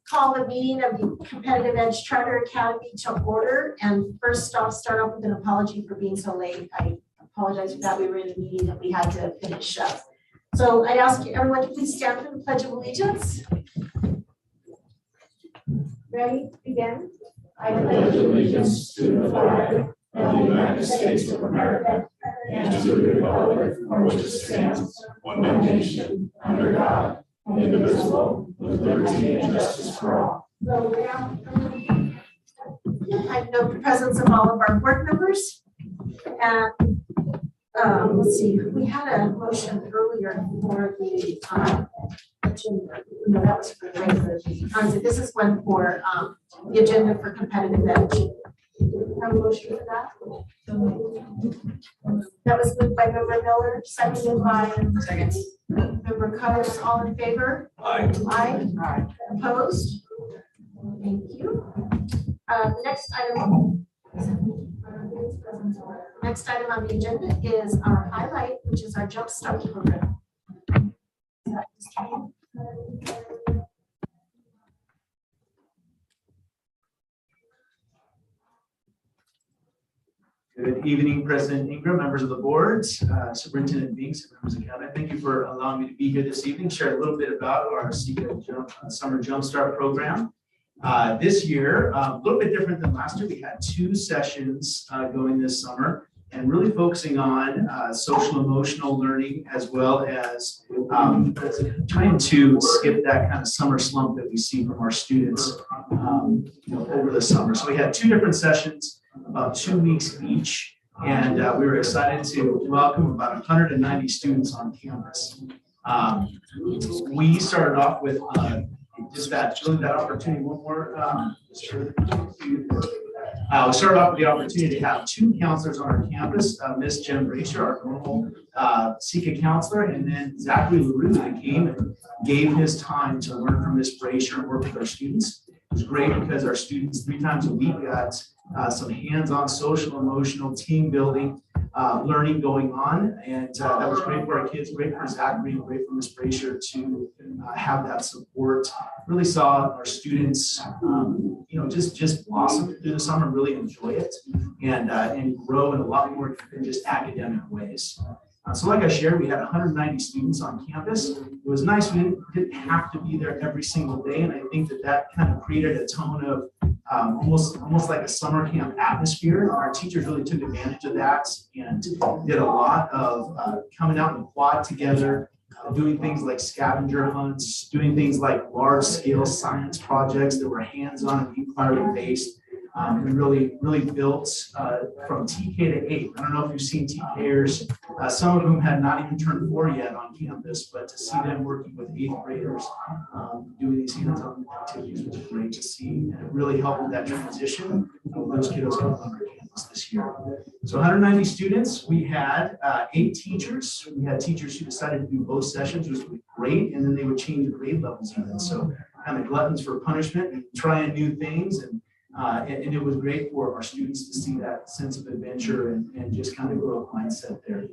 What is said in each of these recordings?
Call the meeting of the Competitive Edge Charter Academy to order. And first off, start off with an apology for being so late. I apologize for that. We were in a meeting that we had to finish up. So I'd ask everyone to please stand for the Pledge of Allegiance. Ready? Begin. I pledge allegiance to the flag of the United States of America and to the republic for which it stands, one nation, under God, indivisible, with liberty and justice for all. I note the presence of all of our board members. And let's see, we had a motion earlier for the agenda. No, that was for the regular meeting. So this is one for the agenda for competitive edge. Have a motion for that? That was moved by Member Miller, seconded by Member Cutters. All in favor? Aye. Aye. Aye. Opposed? Thank you. The next item on the agenda is our highlight, which is our Jump Start program. Good evening, President Ingram, members of the board, Superintendent Binks, and members of the cabinet. Thank you for allowing me to be here this evening, share a little bit about our CECA Summer Jumpstart program. This year, a little bit different than last year. We had 2 sessions going this summer and really focusing on social emotional learning, as well as trying to skip that kind of summer slump that we see from our students over the summer. So we had 2 different sessions, about 2 weeks each, and we were excited to welcome about 190 students on campus. We started off with just that opportunity. One more. We started off with the opportunity to have 2 counselors on our campus, Miss Jen Brasher, our normal CECA counselor, and then Zachary LaRue, that came and gave his time to learn from Miss Brasher and work with our students. It was great because our students 3 times a week got some hands-on social, emotional, team building learning going on, and that was great for our kids, great for Zachary, and great for Ms. Brasher to have that support. Really saw our students, just blossom through the summer, really enjoy it, and grow in a lot more than just academic ways. So like I shared, we had 190 students on campus. It was nice. We didn't have to be there every single day, and I think that kind of created a tone of almost like a summer camp atmosphere. Our teachers really took advantage of that and did a lot of coming out in the quad together, doing things like scavenger hunts, doing things like large-scale science projects that were hands-on and inquiry-based. We really built from TK to 8. I don't know if you've seen TKers. Some of them had not even turned 4 yet on campus, but to see them working with 8th graders doing these hands-on activities was great to see. And it really helped with that transition of those kiddos coming on our campus this year. So 190 students. We had 8 teachers. We had teachers who decided to do both sessions, which was great, and then they would change the grade levels even. So kind of gluttons for punishment and trying new things. And it was great for our students to see that sense of adventure and just kind of growth mindset there.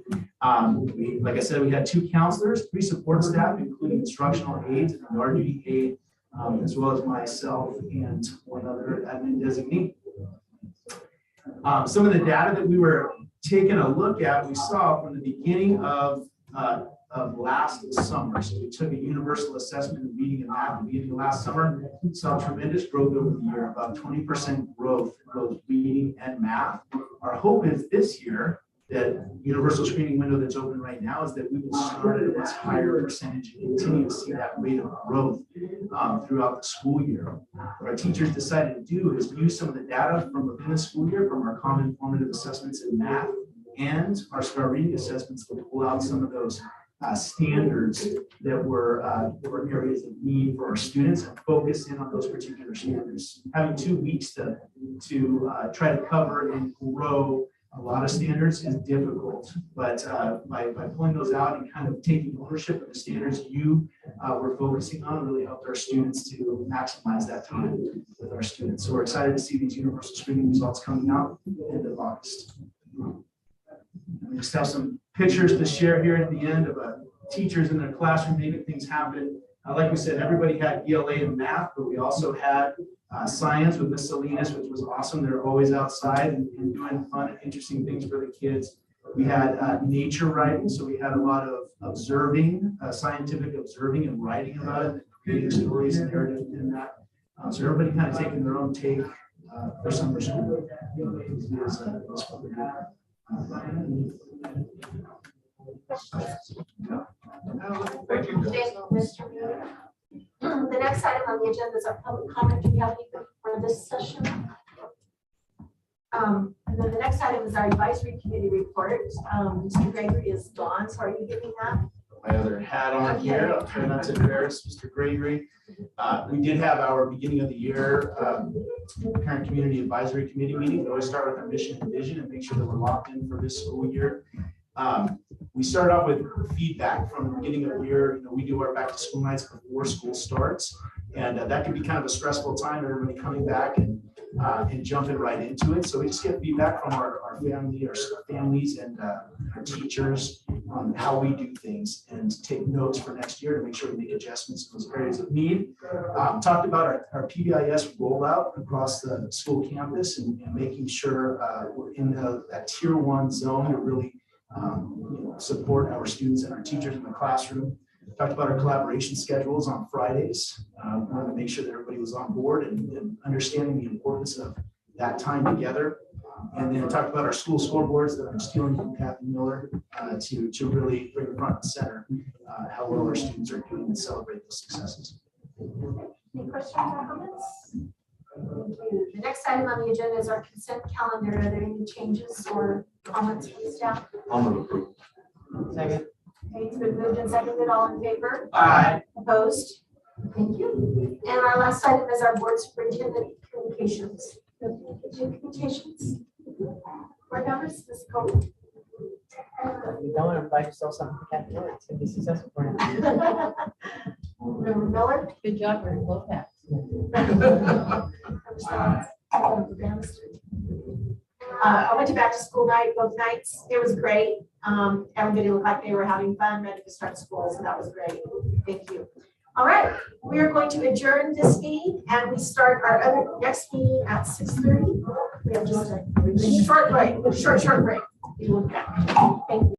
Like I said, we had 2 counselors, 3 support staff, including instructional aides and a yard duty aide, as well as myself and one other admin designee. Some of the data that we were taking a look at, we saw from the beginning of last summer. So we took a universal assessment of reading and math at the beginning of last summer. We saw tremendous growth over the year, about 20% growth in both reading and math. Our hope is this year that universal screening window that's open right now is that we will start at a much higher percentage and continue to see that rate of growth throughout the school year. What our teachers decided to do is use some of the data from within the school year, from our common formative assessments in math and our STAR reading assessments, to pull out some of those standards that were areas of need for our students and focus in on those particular standards. Having 2 weeks to try to cover and grow a lot of standards is difficult, but by pulling those out and kind of taking ownership of the standards you were focusing on really helped our students to maximize that time with our students. So we're excited to see these universal screening results coming out at the end of August. We just have some pictures to share here at the end of a teachers in their classroom, making things happen. Like we said, everybody had ELA and math, but we also had science with Miss Salinas, which was awesome. They're always outside and doing fun and interesting things for the kids. We had nature writing, so we had a lot of observing, scientific observing and writing about it, creating stories and narrative in that. So everybody kind of taking their own take for summer school. Thank you, Mr. Mueller. The next item on the agenda is our public comment. Do you have anything for this session? And then the next item is our advisory committee report. Mr. Gregory is gone, so are you giving that? My other hat on here, I'll try not to embarrass Mr. Gregory. We did have our beginning of the year parent community advisory committee meeting. We always start with our mission and vision and make sure that we're locked in for this school year. We started off with feedback from the beginning of the year. You know, we do our back to school nights before school starts, and that can be kind of a stressful time, everybody coming back and jumping right into it. So we just get feedback from our families and our teachers on how we do things and take notes for next year to make sure we make adjustments in those areas of need. Talked about our PBIS rollout across the school campus and making sure we're in that tier 1 zone to really support our students and our teachers in the classroom. Talked about our collaboration schedules on Fridays. We wanted to make sure that everybody was on board and understanding the importance of that time together. And then talked about our school scoreboards that I'm stealing from Kathy Miller to really bring front and center how well our students are doing and celebrate those successes. Any questions or comments? The next item on the agenda is our consent calendar. Are there any changes or comments from staff? I'll move approval. Second. Okay, it's been moved and seconded. All in favor? Aye. Opposed? Thank you. And our last item is our board superintendent communications. Communications. Board members, Ms. Cole. You don't want to buy yourself something for Kathy. It's gonna be successful for him. Member Miller. Good job, we're both hats. I went to back to school night, both nights. It was great. Everybody looked like they were having fun, ready to start school, so that was great. Thank you. All right, we are going to adjourn this meeting and we start our other next meeting at 6:30. We have just a short break, short break. Thank you.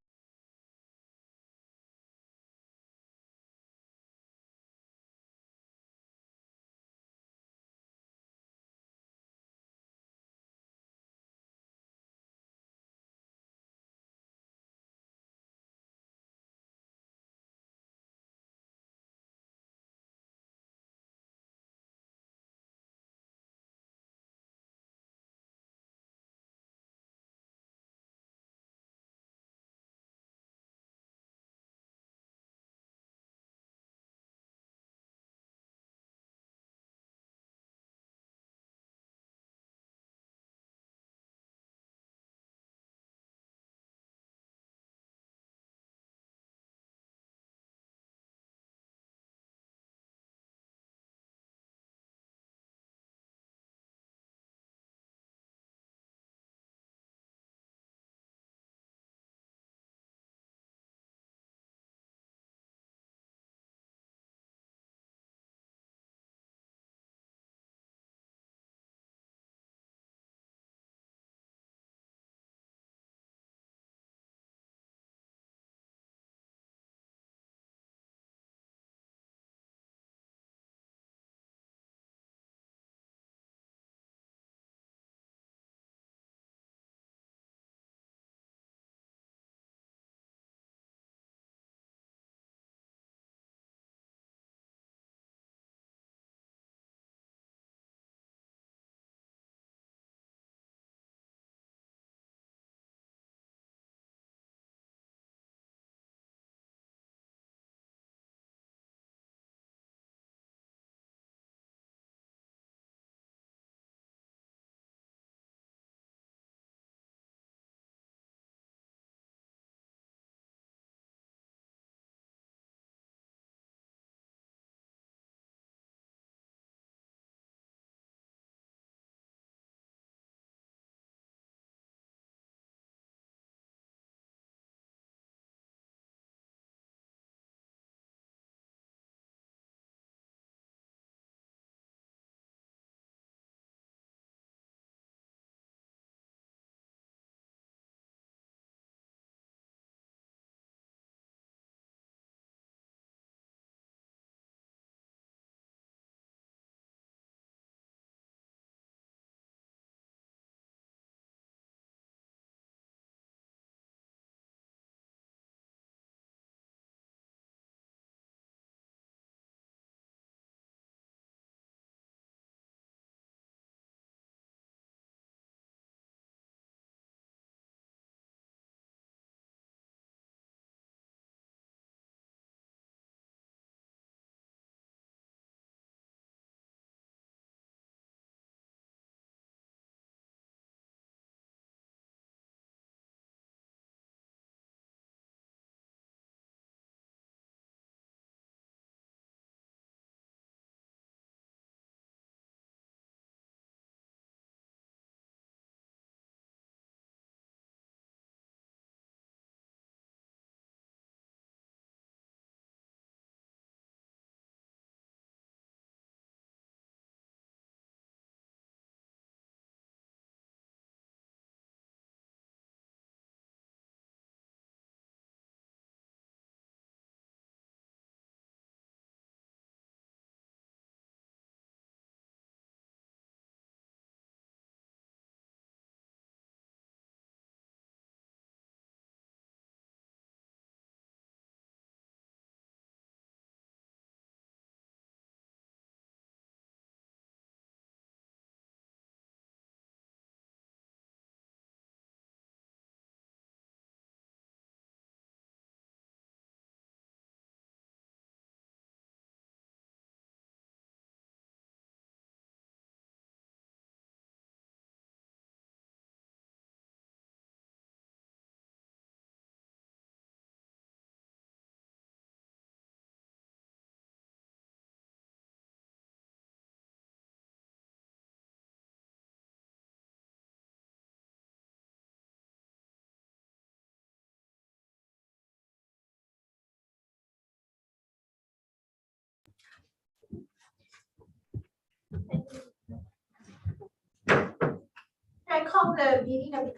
I call the meeting of the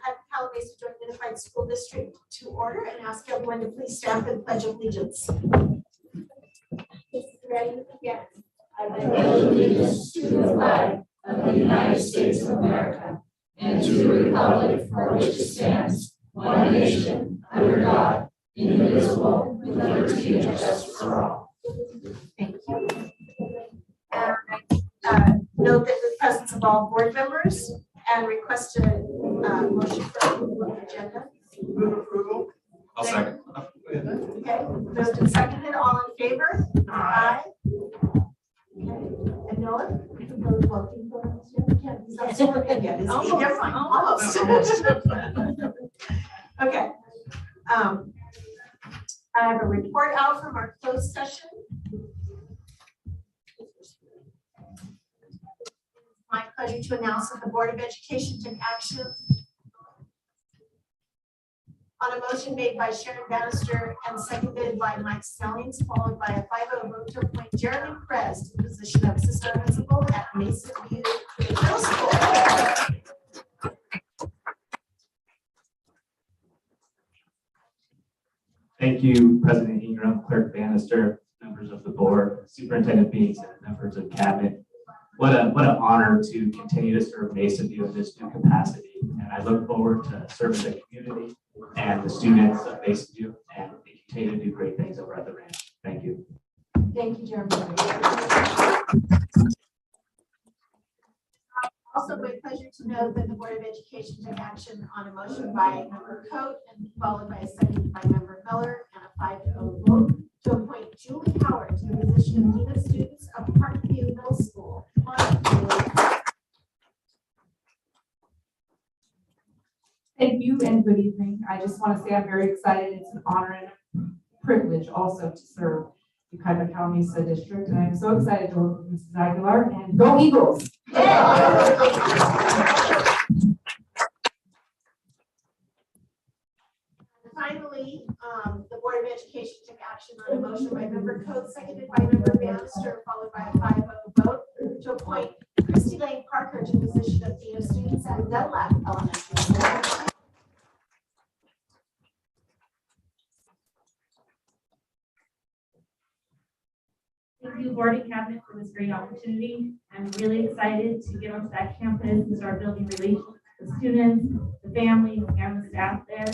Mesa Joint Unified School District to order and ask everyone to please stand for the Pledge of Allegiance. Ready? Yes. I pledge allegiance to the flag of the United States of America and to the republic for which it stands, one nation, under God, indivisible, with liberty and justice for all. Thank you. And note that the presence of all board members and request a motion for approval of the agenda. Move approval. I'll second. Okay, moved and seconded, all in favor? Aye. Okay, and Noah? That's sworn in yet, is he? You're fine, almost. Okay. I have a report out from our closed session. My pleasure to announce that the Board of Education took action on a motion made by Sharon Bannister and seconded by Mike Snellings, followed by a 5-0 vote to appoint Jeremy Perez to the position of assistant principal at Mesa View Middle School. Thank you, President Ingram, Clerk Bannister, members of the board, Superintendent Beats, and members of cabinet. What an honor to continue to serve Mesa View in this new capacity. And I look forward to serving the community and the students of Mesa View, and we continue to do great things over at the ranch. Thank you. Thank you, Jeremy. Also, my pleasure to note that the Board of Education took action on a motion by Member Coate and followed by a second by Member Miller and a 5-0 vote to appoint Julie Howard to the position of Dean of Students of Parkview Middle School. Thank you and good evening. I just want to say I'm very excited. It's an honor and a privilege also to serve the Mesa District, and I'm so excited to work with Mrs. Aguilar, and go Eagles! Finally, the Board of Education took action on a motion by Member Coate, seconded by Member Bannister, followed by a 5-0 vote to appoint Christy Lane Parker to the position of Dean of Students at Dunlap Elementary School. Thank you, Board and Cabinet, for this great opportunity. I'm really excited to get onto that campus and start building relations with the students, the families, and the staff there.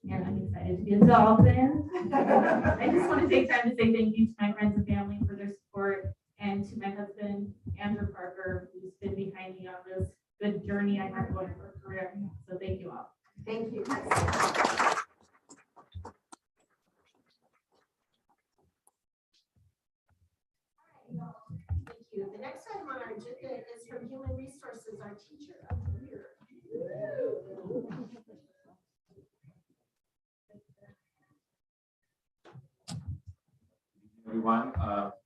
And I'm excited to be a Dolphin. I just want to take time to say thank you to my friends and family for their support, and to my husband, Andrew Parker, who's been behind me on this good journey I have going for a career. So thank you all. Thank you. Thank you. The next item on our agenda is from Human Resources, our teacher of the year. Everyone,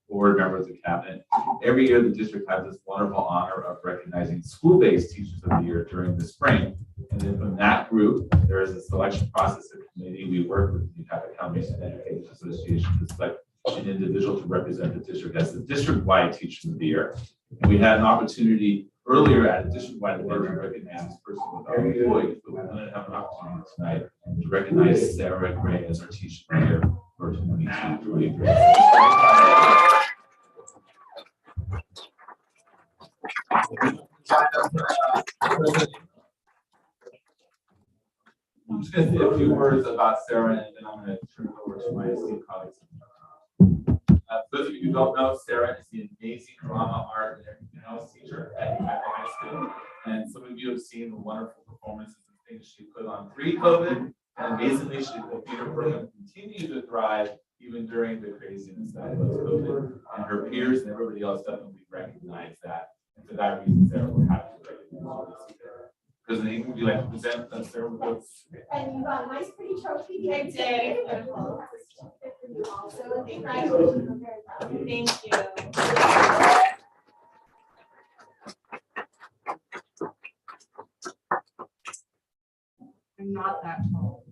board members of cabinet. Every year, the district has this wonderful honor of recognizing school-based teachers of the year during the spring. And then from that group, there is a selection process and committee. We work with the Mesa Education Association to select an individual to represent the district as the district-wide teacher of the year. And we had an opportunity earlier at a district-wide award to recognize this person with our employees, but we're going to have an opportunity tonight to recognize Sarah Gray as our teacher of the year for 2022-23. I'm just going to say a few words about Sarah, and then I'm going to turn it over to my esteemed colleagues. For those of you who don't know, Sarah is the amazing drama, art, and everything else teacher at High School. And some of you have seen the wonderful performances and things she put on pre-COVID. And amazingly, the theater program continued to thrive even during the craziness that was COVID. And her peers and everybody else definitely recognized that. And for that reason, Sarah, we're happy to recognize you. President Ingram, would you like to present Sarah with us? And you got a nice pretty trophy. I did. Also, congratulations. I'm very proud. Thank you. I'm not that tall.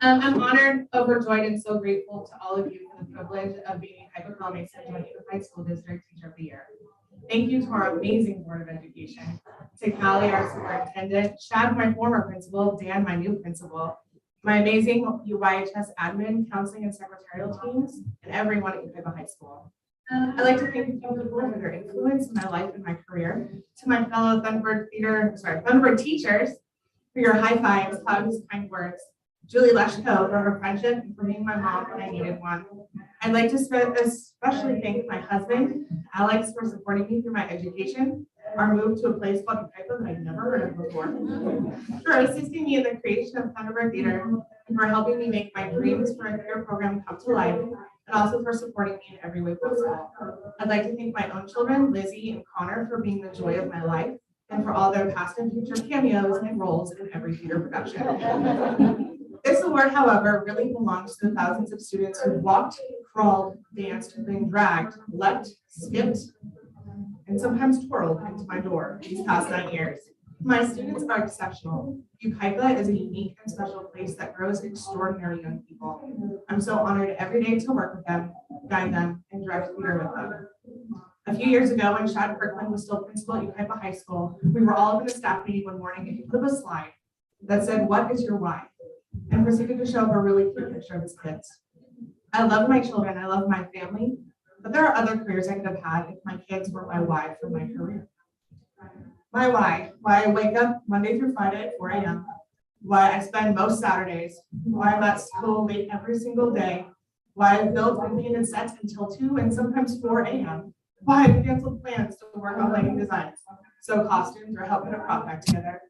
I'm honored, overjoyed, and so grateful to all of you for the privilege of being Mesa Joint Unified School District Teacher of the Year. Thank you to our amazing Board of Education, to Callie, our superintendent, Chad, my former principal, Dan, my new principal, my amazing YHS admin, counseling, and secretarial teams, and everyone at Ukiba High School. I'd like to thank a few people for their influence in my life and my career. To my fellow Thunderbird teachers, for your high fives, hugs, kind words. Julie Leshko for her friendship and for being my mom when I needed one. I'd like to especially thank my husband, Alex, for supporting me through my education, our move to a place called Ukiba that I'd never heard of before, for assisting me in the creation of Thunderbird Theater, and for helping me make my dreams for a theater program come to life, and also for supporting me in every way possible. I'd like to thank my own children, Lizzie and Connor, for being the joy of my life, and for all their past and future cameos and roles in every theater production. This award, however, really belongs to the thousands of students who walked, crawled, danced, been dragged, leapt, skipped, and sometimes twirled into my door these past 9 years. My students are exceptional. Ukiba is a unique and special place that grows extraordinary young people. I'm so honored every day to work with them, guide them, and direct theater with them. A few years ago, when Chad Kirkland was still principal at Ukiba High School, we were all in a staff meeting one morning and he put up a slide that said, "What is your why?" and proceeded to show up a really cute picture of his kids. I love my children, I love my family, but there are other careers I could have had if my kids were my why for my career. My why I wake up Monday through Friday at 4 a.m., why I spend most Saturdays, why I'm at school late every single day, why I build and painted sets until 2 and sometimes 4 a.m., why I canceled plans to work on lighting designs, sew costumes, or help put a prop back together,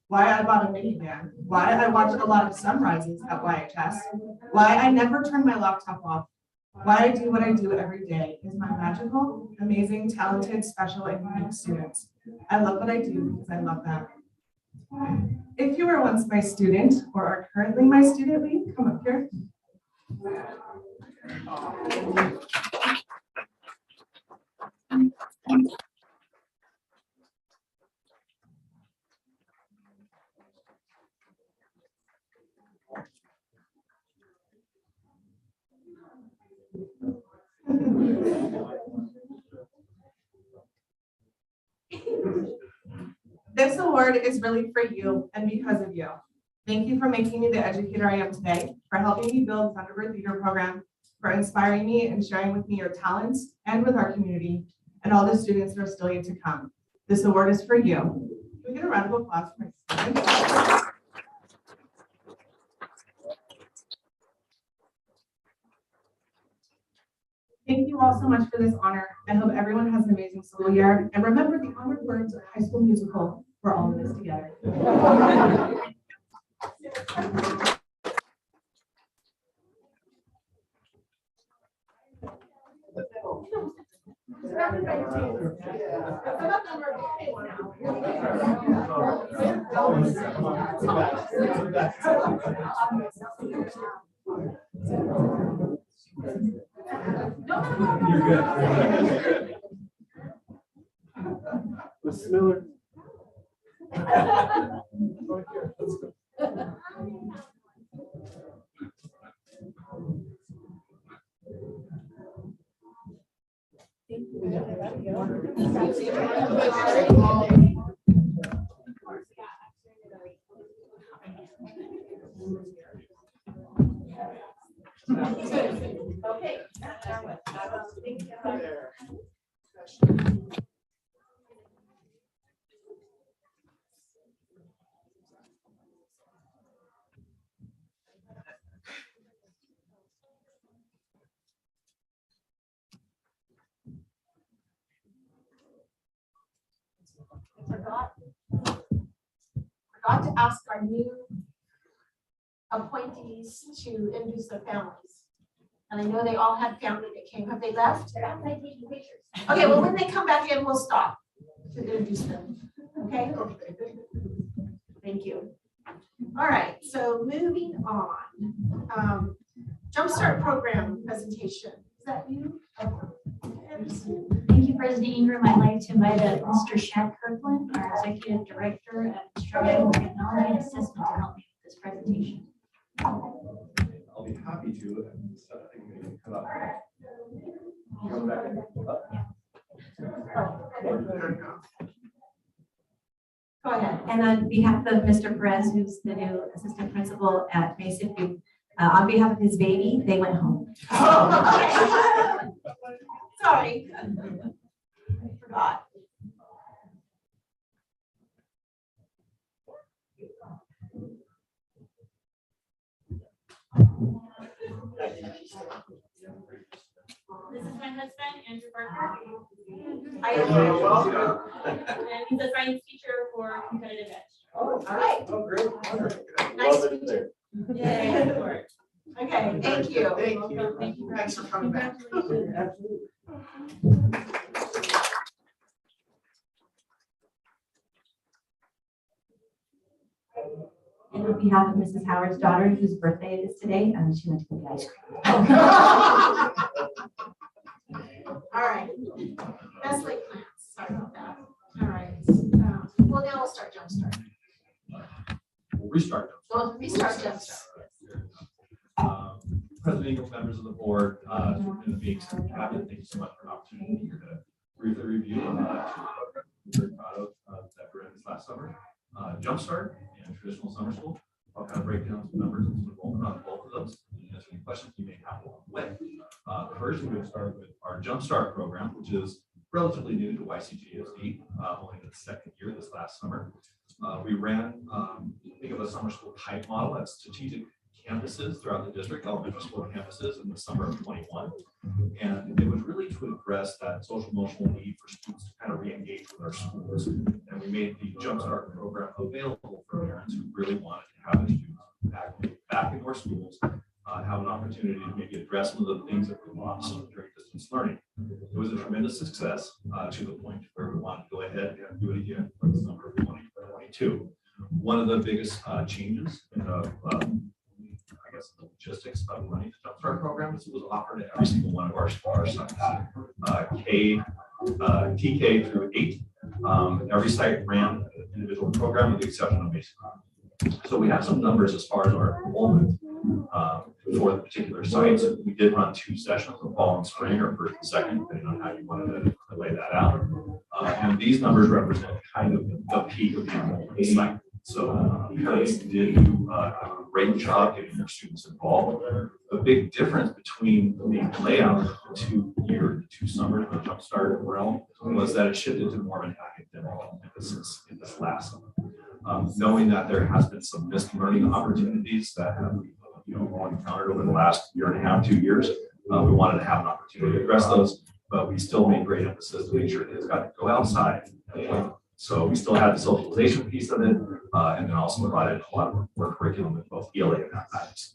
why I bought a minivan, why I watched a lot of sunrises at YHS, why I never turn my laptop off, why I do what I do every day is my magical, amazing, talented, special, and unique students. I love what I do because I love them. If you were once my student or are currently my student, will you come up here? This award is really for you and because of you. Thank you for making me the educator I am today, for helping me build Thunderbird Theater Program, for inspiring me and sharing with me your talents and with our community and all the students that are still yet to come. This award is for you. Can we get a round of applause for my students? Thank you all so much for this honor. I hope everyone has an amazing school year. And remember the honored words of High School Musical, we're all in this together. You're good. Ms. Miller. Okay. Forgot to ask our new appointees to introduce their families. And I know they all had family that came. Have they left? They're outside taking pictures. Okay, well, when they come back in, we'll stop to introduce them. Okay? Thank you. All right, so moving on. Jumpstart program presentation. Is that you? Thank you, President Ingram. I'd like to invite Mr. Chad Kirkland, our Executive Director of Instructional Technology and Assessment, to help me with this presentation. I'll be happy to. Come up. Come back. Go ahead. And on behalf of Mr. Perez, who's the new assistant principal at Mesa View, on behalf of his baby, they went home. Sorry. I forgot. This is my husband, Andrew Barker. I am. Welcome. And he's a science teacher for competitive edge. All right. Oh, great. Nice to meet you. Yay. Okay, thank you. Thank you. Thank you. Thanks for coming back. And on behalf of Mrs. Howard's daughter, whose birthday it is today, she went to go get ice cream. All right. Best laid plans. Sorry about that. All right. Well, now we'll start Jumpstart. We'll restart. Well, restart Jumpstart. President Ingram, members of the board, and the meetings of the cabinet, thank you so much for an opportunity here to briefly review very proud of that we're in this last summer. Jumpstart and traditional summer school. I'll kind of break down some numbers and some enrollment on both of those and answer any questions you may have along the way. First, we're going to start with our Jumpstart program, which is relatively new to YCJUSD, only in its second year this last summer. We ran, think of a summer school type model at strategic campuses throughout the district, elementary school campuses in the summer of 21. And it was really to address that social emotional need for students to kind of re-engage with our schools. And we made the Jumpstart program available for parents who really wanted to have their students back into our schools, have an opportunity to maybe address some of the things that we lost during distance learning. It was a tremendous success to the point where we wanted to go ahead and do it again for the summer of 2022. One of the biggest changes in the I guess the logistics of running the Jumpstart program is it was offered at every single one of our sites, TK through 8. Every site ran an individual program with the exception of Mesa. So we have some numbers as far as our enrollment for the particular sites. We did run 2 sessions, the fall and spring, or first and second, depending on how you wanted to lay that out. And these numbers represent kind of the peak of the enrollment cycle. So parents did do a great job getting their students involved. The big difference between the layout of the 2 summers of the Jumpstart realm was that it shifted to more of an academic emphasis in this last summer. Knowing that there has been some missed learning opportunities that have all encountered over the last year and a half, 2 years, we wanted to have an opportunity to address those, but we still made great emphasis to make sure kids got to go outside. So we still had the socialization piece of it, and then also provided a lot of more curriculum with both ELA and mathematics.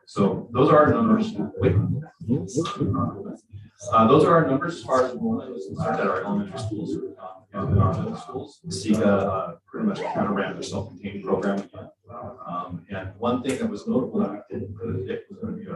So those are our numbers. Those are our numbers as far as enrollment is concerned at our elementary schools and our middle schools. CECA pretty much kind of ran their self-contained program again. And one thing that was notable that we didn't predict was going to be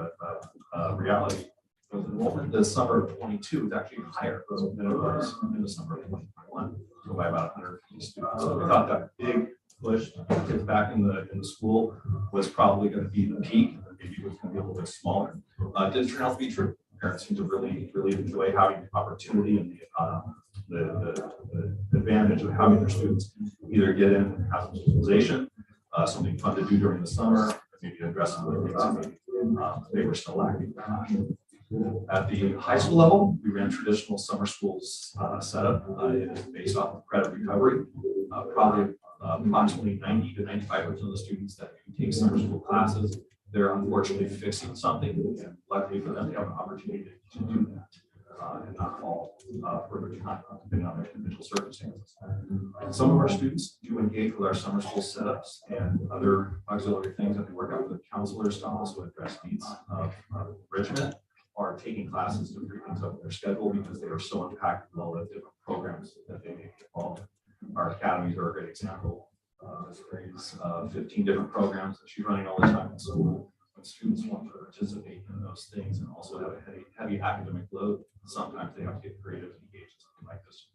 a reality was enrollment this summer of 22 is actually higher than it was in the summer of 2021. So by about 150 students. So we thought that big push to get kids back in the school was probably going to be the peak. Maybe it was going to be a little bit smaller. It did turn out to be true. Parents seem to really enjoy having the opportunity and the advantage of having their students either get in and have some socialization, something fun to do during the summer, maybe address some of the things that they were still lacking. At the high school level, we ran traditional summer schools setup. It is based off of credit recovery. Probably approximately 90 to 95% of the students that take summer school classes, they're unfortunately fixing something. And luckily for them, they have an opportunity to do that and not fall further behind, depending on their individual circumstances. Some of our students do engage with our summer school setups and other auxiliary things that we work out with counselors to also address needs of enrichment, are taking classes to free things up in their schedule because they are so impacted with all the different programs that they may be involved in. Our academies are a great example. There's 15 different programs that she's running all the time in school. When students want to participate in those things and also have a heavy academic load, sometimes they have to get creative and engage in something like this.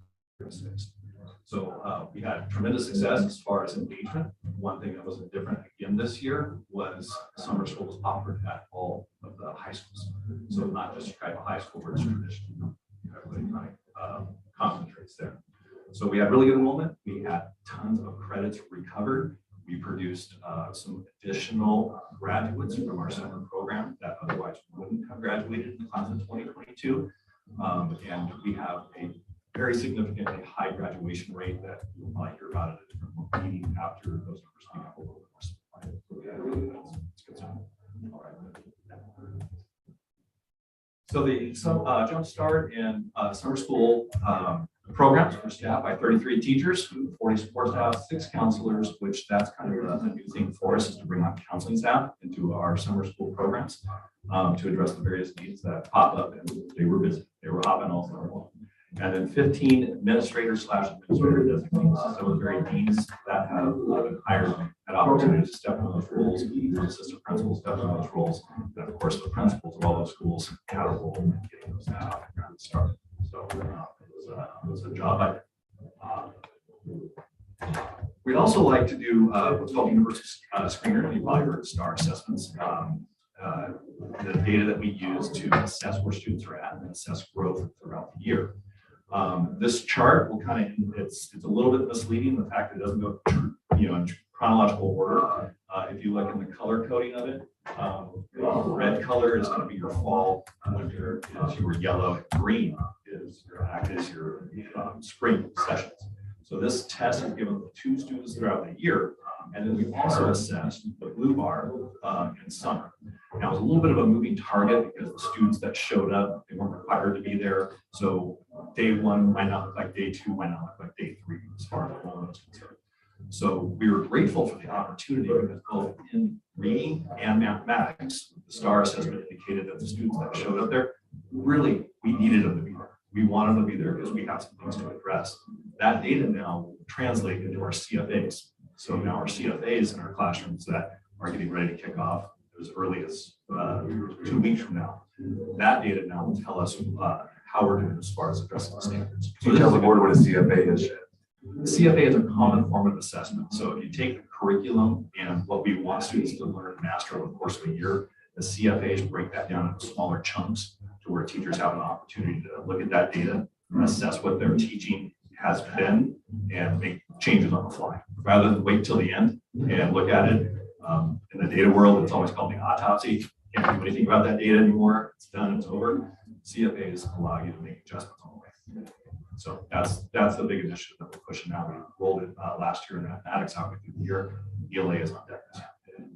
So we had tremendous success as far as engagement. One thing that wasn't different again this year was summer school was offered at all of the high schools. So not just Chicago High School, where it's traditional. Everybody kind of concentrates there. So we had really good enrollment. We had tons of credits recovered. We produced some additional graduates from our summer program that otherwise wouldn't have graduated in the class of 2022. And we have a very significantly high graduation rate that you'll probably hear about at a different meeting after those numbers become a little bit more. That's good stuff. All right. So the Jump Start and summer school programs were staffed by 33 teachers, 40 support staff, 6 counselors, which that's kind of a new thing for us, is to bring on counseling staff into our summer school programs to address the various needs that pop up, and they were busy. They were hopping all summer long. And then 15 administrators / administrator designates, some of the very deans that have been hired at opportunities to step into those roles, assistant principals step into those roles, and of course the principals of all those schools had a role in getting those ground started. So it was a job. We'd also like to do what's called universal screener. You probably heard STAR assessments. The data that we use to assess where students are at and assess growth throughout the year. This chart will kind of, it's a little bit misleading, the fact that it doesn't go in chronological order. If you look in the color coding of it, red color is going to be your fall, winter is your yellow, and green is your spring sessions. So this test is given to 2 students throughout the year, and then we also assessed the blue bar in summer. Now, it was a little bit of a moving target because the students that showed up, they weren't required to be there. So day 1 might not look like day 2, might not look like day 3 as far as enrollment is concerned. So we were grateful for the opportunity because both in reading and mathematics, the STAR assessment indicated that the students that showed up there, really, we needed them to be there. We wanted them to be there because we have some things to address. That data now translates into our CFAs. So now our CFAs in our classrooms that are getting ready to kick off as early as 2 weeks from now. That data now will tell us how we're doing as far as addressing the standards. Can you tell the board what a CFA is? The CFA is a common formative assessment. So if you take the curriculum and what we want students to learn and master over the course of a year, the CFAs break that down into smaller chunks to where teachers have an opportunity to look at that data, assess what their teaching has been, and make changes on the fly. Rather than wait till the end and look at it. In the data world, it's always called the autopsy. Can't do anything about that data anymore. It's done, it's over. CFAs allow you to make adjustments on the way. So that's the big initiative that we're pushing now. We rolled it last year in mathematics, halfway through the year. ELA is on deck this year.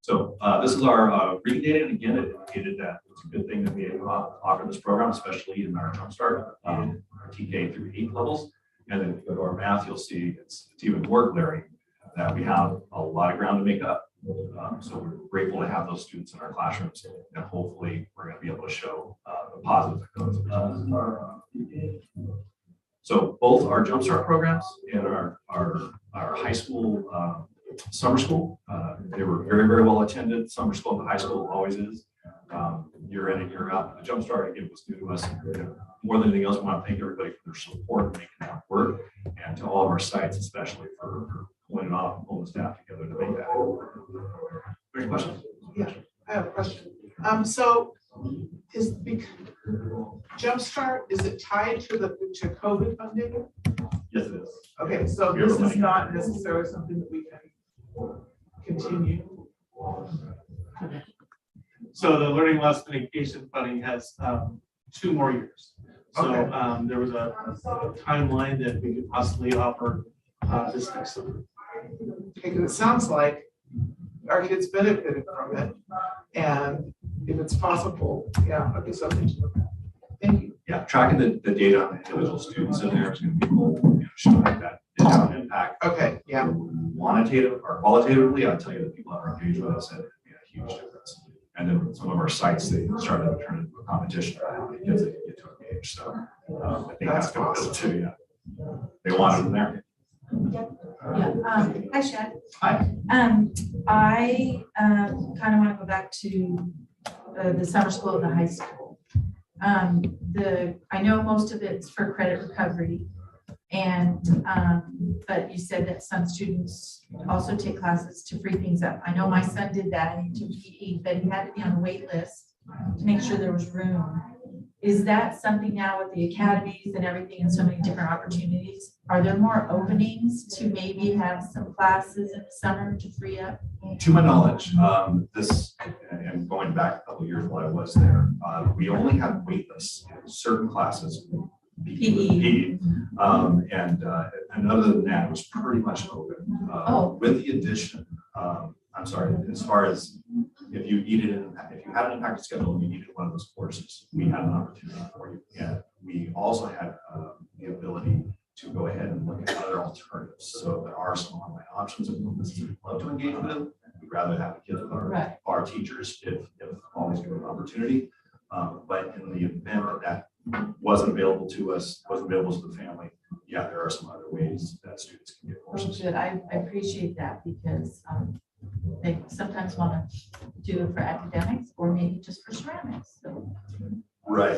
So this is our reading data, and again, it indicated that it's a good thing that we offer this program, especially in our Jumpstart, our TK through 8 levels. And then if you go to our math, you'll see it's even more glaring that we have a lot of ground to make up. So we're grateful to have those students in our classrooms, and hopefully we're going to be able to show the positive that comes. So both our Jumpstart programs and our high school summer school, they were very, very well attended. Summer school at the high school always is. Year in and year out. The Jumpstart, again, was new to us. More than anything else, I want to thank everybody for their support in making that work, and to all of our sites, especially for pulling it off and pulling the staff together to make that work. Any questions? Yeah, I have a question. So is Jumpstart, is it tied to COVID funding? Yes, it is. Okay, so this is not necessarily something that we can continue. So the learning loss mitigation funding has 2 more years. So Okay. there was a timeline that we could possibly offer this next summer. Okay, because it sounds like our kids benefited from it, and if it's possible, yeah, that'd be something to look at. Thank you. Yeah, tracking the data on the individual students in there is going to be cool, showing that did have an impact. Okay, yeah. Quantitative or qualitatively, I'll tell you that people that are engaged with us had a huge difference. And then some of our sites, they started to turn into a competition for how many kids they could get to engage. So I think that's going to build too. Yeah, they wanted them there. Yeah. Hi, Shad. Hi. I kind of want to go back to the summer school and the high school. I know most of it's for credit recovery, and but you said that some students also take classes to free things up. I know my son did that, and he took PE, but he had to be on the wait list to make sure there was room Is that something now with the academies and everything and so many different opportunities? Are there more openings to maybe have some classes in the summer to free up? To my knowledge, and going back a couple of years while I was there, we only had wait lists in certain classes. PE. And other than that, it was pretty much open. With the addition, I'm sorry, as far as if you had an impacted schedule and you needed one of those courses, we had an opportunity for you. And we also had the ability to go ahead and look at other alternatives. So there are some online options that we'd love to engage with. We'd rather have the kids with our teachers if always given an opportunity. But in the event that wasn't available to us, wasn't available to the family, yeah, there are some other ways that students can get courses. Good. I appreciate that because they sometimes want to do it for academics or maybe just for ceramics. So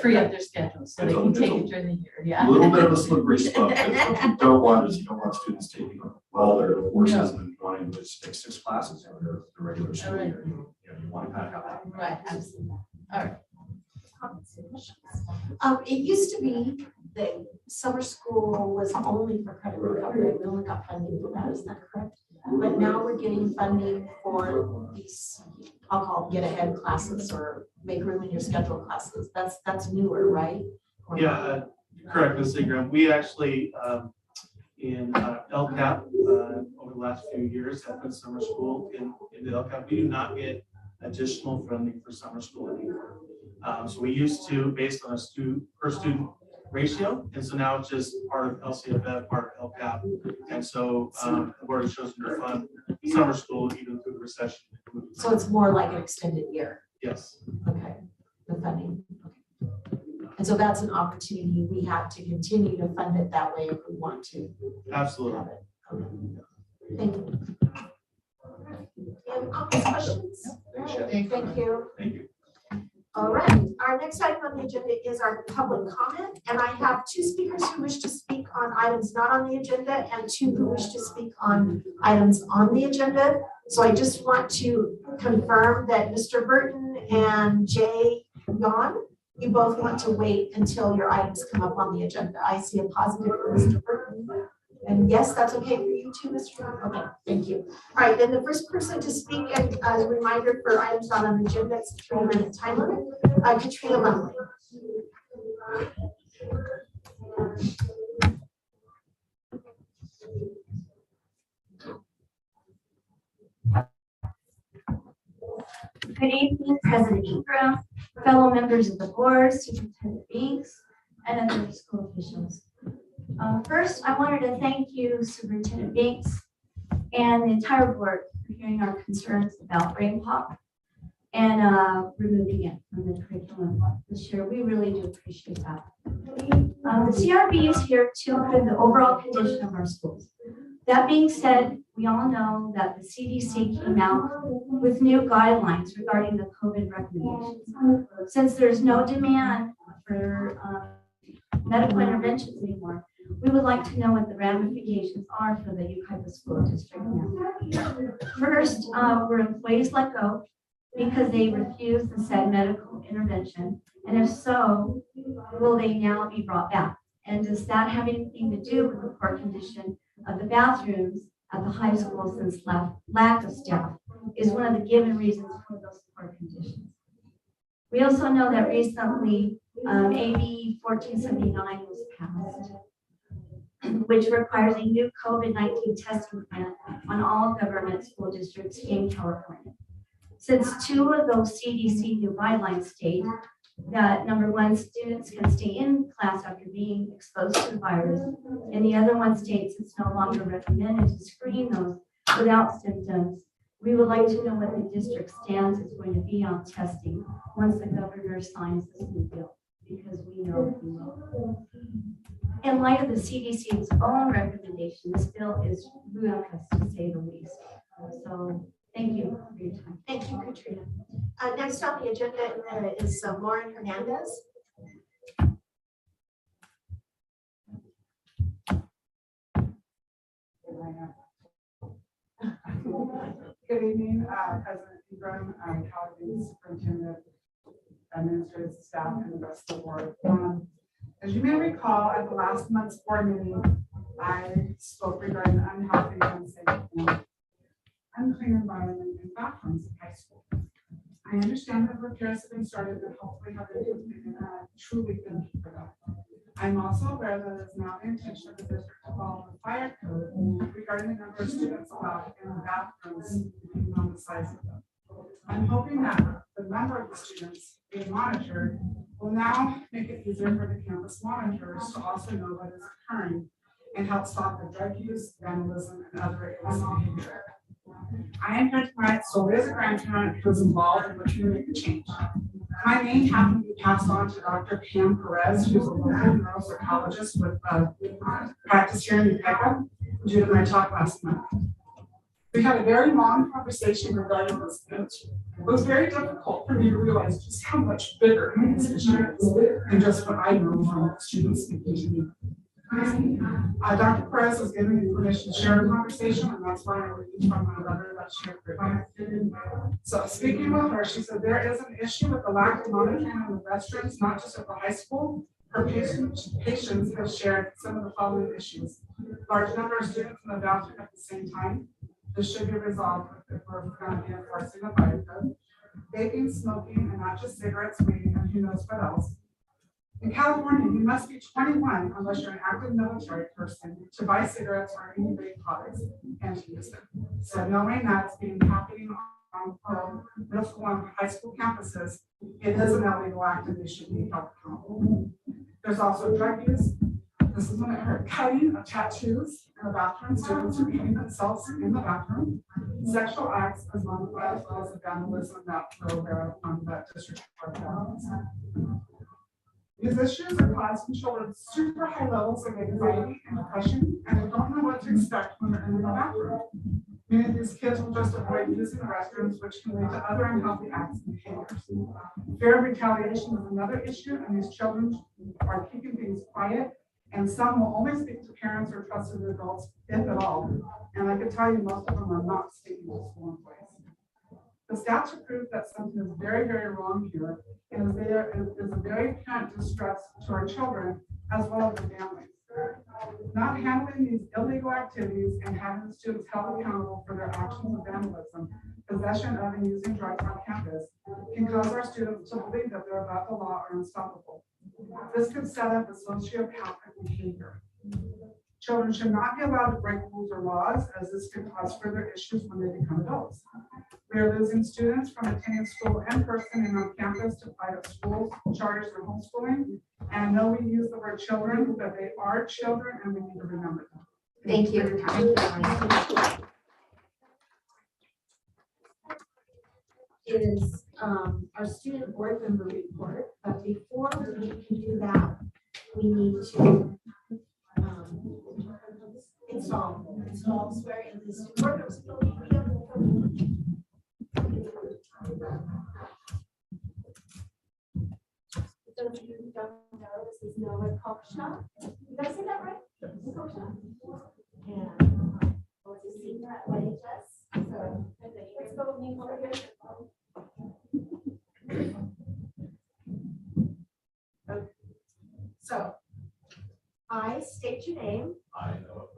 free up their schedules so they can take it during the year. Yeah. A little bit of a slippery slope. What you don't want students taking all their courses and wanting to take 6 classes in the regular school year. You want to kind of have that. Right. Absolutely. All right. It used to be that summer school was only for credit recovery. We only got funding for that, is that correct? But now we're getting funding for these, I'll call them get ahead classes or make room in your schedule classes. That's newer, right? Yeah, correct, Ms. Ingram. We actually, in LCAP, over the last few years, have put summer school in the LCAP. We do not get additional funding for summer school anymore. So we used to, based on a per student ratio, and so now it's just part of LCFF, part of LCAP, and so the board has chosen to fund summer school even through the recession. So it's more like an extended year. Yes. Okay, the funding. Okay. And so that's an opportunity we have to continue to fund it that way if we want to. Absolutely. Have it. Okay. Thank you. Any comments, questions? Thank you. Thank you. All right, our next item on the agenda is our public comment, and I have 2 speakers who wish to speak on items not on the agenda and 2 who wish to speak on items on the agenda. So I just want to confirm that Mr. Burton and Jay Yon, you both want to wait until your items come up on the agenda. I see a positive for Mr. Burton. And yes, that's okay for you too, Mr. Yon? Okay, thank you. All right, then the first person to speak, and as a reminder for items not on the agenda, it's a 3-minute time limit. Katrina Lumley. Good evening, President Ingram, fellow members of the board, Superintendent Binks, and other school officials. First, I wanted to thank you, Superintendent Binks, and the entire board for hearing our concerns about brain pop and removing it from the curriculum this year. We really do appreciate that. The CRB is here to improve the overall condition of our schools. That being said, we all know that the CDC came out with new guidelines regarding the COVID recommendations. Since there's no demand for medical interventions anymore, we would like to know what the ramifications are for the Yucaipa School District now. First, were employees let go because they refused the said medical intervention? And if so, will they now be brought back? And does that have anything to do with the poor condition of the bathrooms at the high school, since lack of staff is one of the given reasons for those poor conditions? We also know that recently AB 1479 was passed, which requires a new COVID-19 testing plan on all government school districts in California. Since 2 of those CDC new guidelines state that number 1, students can stay in class after being exposed to the virus, and the other one states it's no longer recommended to screen those without symptoms. We would like to know what the district stance is going to be on testing once the governor signs this new bill, because we know he will. In light of the CDC's own recommendation, this bill is ludicrous to say the least. So thank you for your time. Thank you, Katrina. Next on the agenda is Lauren Hernandez. Good evening, President Ingram, colleagues, Superintendent administrative staff, and the rest of the board. As you may recall, at the last month's board meeting, I spoke regarding the unhealthy and unsafe, unclean environment in bathrooms in high school. I understand that repairs have been started and hopefully have been truly thank you for that. I'm also aware that it is now the intention of the district to follow the fire code regarding the number of students allowed in the bathrooms and on the size of them. I'm hoping that the number of the students being monitored will now make it easier for the campus monitors to also know what is occurring and help stop the drug use, vandalism, and other illicit behavior. I am here tonight solely as a grandparent who is involved in looking to make a change. My name happened to be passed on to Dr. Pam Perez, who's a local neuropsychologist with practice here in YCJUSD. Jude and I talked last month. We had a very long conversation regarding this, and it was very difficult for me to realize just how much bigger this issue is than just what I know from students speaking to me. Dr. Perez has given me permission to share the conversation, and that's why I read from my letter that she had. So speaking with her, she said there is an issue with the lack of monitoring in the restrooms, not just at the high school. Her patients have shared some of the following issues: large number of students in the bathroom at the same time. This should be resolved if we're going to be enforcing the fire code. Vaping, smoking, and not just cigarettes, weed, and who knows what else. In California, you must be 21 unless you're an active military person to buy cigarettes or any vape products and to use them. So knowing that's being happening on middle school and high school campuses, it is an illegal act and they should be held accountable. There's also drug use. This is when I heard cutting of tattoos in the bathroom. Students are beating themselves in the bathroom. Sexual acts as well as the vandalism that we're aware of from that district court. These issues are causing children super high levels of anxiety and depression, and they don't know what to expect when they're in the bathroom. Many of these kids will just avoid using the restrooms, which can lead to other unhealthy acts and behaviors. Fear of retaliation is another issue, and these children are keeping things quiet, and some will only speak to parents or trusted adults, if at all. And I can tell you, most of them are not speaking to school employees. The stats are proof that something is very, very wrong here, and there is a very apparent distress to our children as well as the families. Not handling these illegal activities and having the students held accountable for their actions of vandalism, possession of and using drugs on campus can cause our students to believe that they're above the law or unstoppable. This could set up a sociopathic behavior. Children should not be allowed to break rules or laws, as this could cause further issues when they become adults. We are losing students from attending school in person and on campus to private schools, charters, or homeschooling. And I know we use the word children, but they are children, and we need to remember them. Thank you. Is our student board member report, but before we can do that, we need to install swearing in the student board members. Those of you who don't know, this is Noah Kopsha. Did I say that right? Kopsha. And was a senior at YCJUSD. So let's go with me over here. Okay. So I state your name. I know.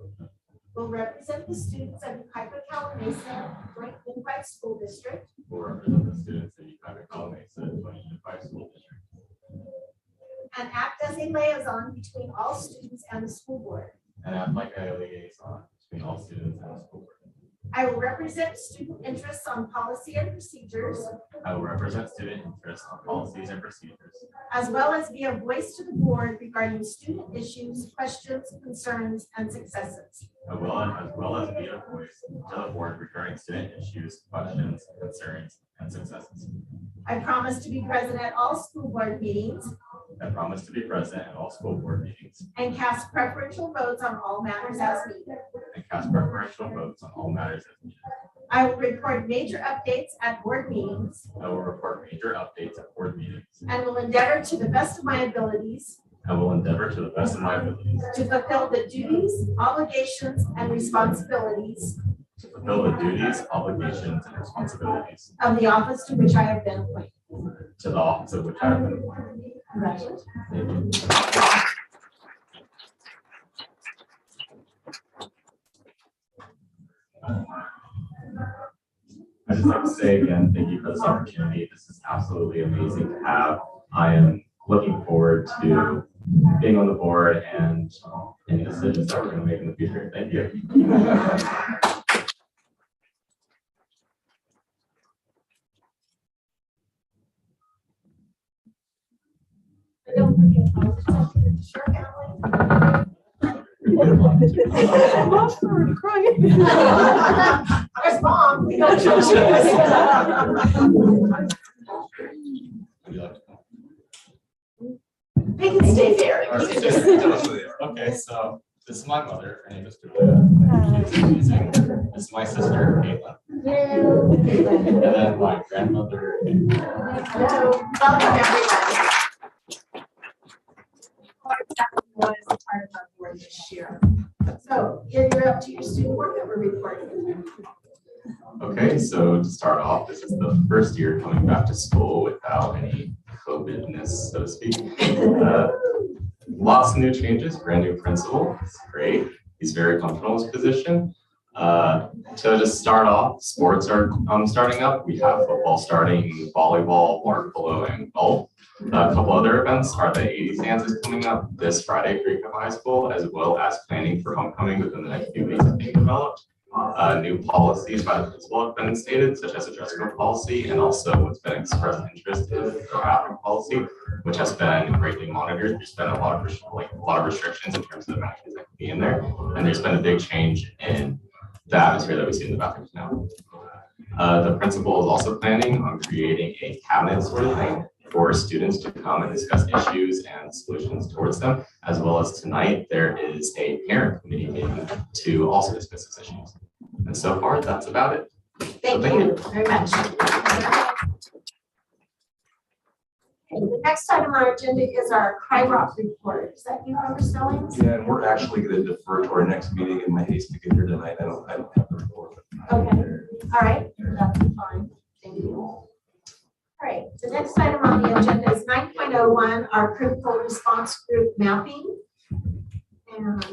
Will represent the students of Yucaipa Cal Mesa Joint Unified School District. Will represent the students of Yucaipa Cal Mesa Joint Unified School District. And act as a liaison between all students and the school board. And act like a liaison between all students and the school board. I will represent student interests on policy and procedures. I will represent student interests on policies and procedures. As well as be a voice to the board regarding student issues, questions, concerns, and successes. As well as be a voice to the board regarding student issues, questions, concerns, and successes. I promise to be present at all school board meetings. I promise to be present at all school board meetings. And cast preferential votes on all matters as needed. And cast preferential votes on all matters as needed. I will report major updates at board meetings. I will report major updates at board meetings. And will endeavor to the best of my abilities. I will endeavor to the best of my abilities. To fulfill the duties, obligations, and responsibilities. To fulfill the duties, obligations, and responsibilities. Of the office to which I have been appointed. to the office of which I've been appointed. Congratulations. Thank you. I'd just like to say again, thank you for this opportunity. This is absolutely amazing to have. I am looking forward to being on the board and any decisions that we're going to make in the future. Thank you. Don't forget, the Sure family. There's mom. We don't show They can stay there. Okay, so this is my mother. Her name is Julia. She's amazing. This is my sister, Caitlin. And then my grandmother. Hello. Welcome, everyone. Was part of our board this year. So you're up to your student board member report. Okay, so to start off, this is the first year coming back to school without any COVID-ness, so to speak. Lots of new changes, brand new principal. It's great. He's very comfortable in his position. To just start off, sports are starting up. We have football starting, volleyball, water polo, and golf. A couple other events are the 80 Sands is coming up this Friday for Ecom High School, as well as planning for homecoming within the next few weeks is being developed. New policies by the principal have been instated, such as a dress code policy, and also what's been expressed interest in the bathroom policy, which has been greatly monitored. There's been a lot of restrictions in terms of the matches that can be in there, and there's been a big change in the atmosphere that we see in the bathrooms now. The principal is also planning on creating a cabinet sort of thing for students to come and discuss issues and solutions towards them, as well as tonight there is a parent committee meeting to also discuss these issues. And so far, that's about it. Thank you very much. Okay, the next item on our agenda is our CRIROC report. Is that you, Robert Stellings? Yeah, and we're actually going to defer to our next meeting in my haste to get here tonight. I don't have the report. Okay, all right, that's fine. Thank you. All right, the next item on the agenda is 9.01, our critical response group mapping. And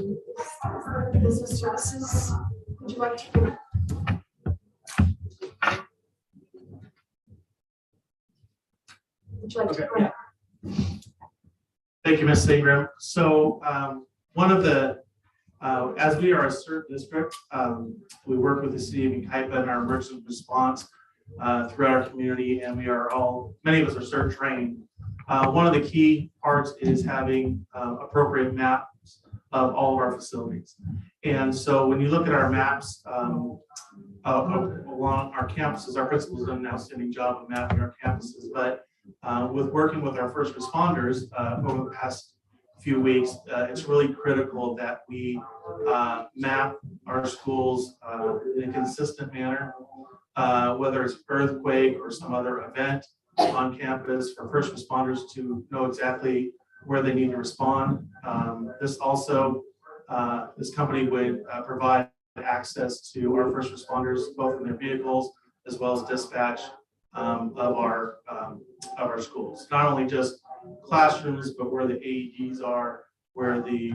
business services, would you like to? Would you like to? Okay, yeah. Thank you, Ms. Ingram. So one of the, as we are a CERT district, we work with the city of Yucaipa in our emergency response throughout our community, and we are all, many of us are CERT trained. One of the key parts is having appropriate maps of all of our facilities. And so when you look at our maps along our campuses, our principals have done an outstanding job of mapping our campuses, but with working with our first responders over the past few weeks, it's really critical that we map our schools in a consistent manner, whether it's earthquake or some other event on campus, for first responders to know exactly where they need to respond. This also, this company would provide access to our first responders, both in their vehicles as well as dispatch of our schools. Not only just classrooms, but where the AEDs are, where the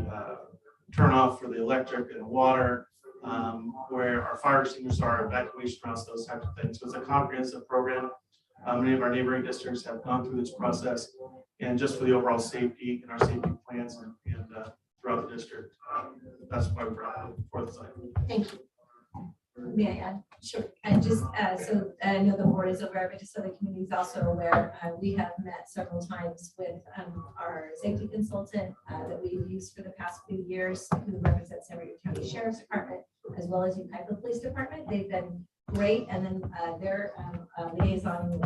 turn off for the electric and water, where our fire extinguishers are, evacuation routes, those types of things. So it's a comprehensive program. Many of our neighboring districts have gone through this process, and just for the overall safety and our safety plans and throughout the district, that's why we're out for this item. Thank you. May I add? Sure. And just so I know the board is aware, but just so the community is also aware, we have met several times with our safety consultant that we've used for the past few years, who represents San Diego County Sheriff's Department, as well as Yucaipa Police Department. They've been great, and then their liaison with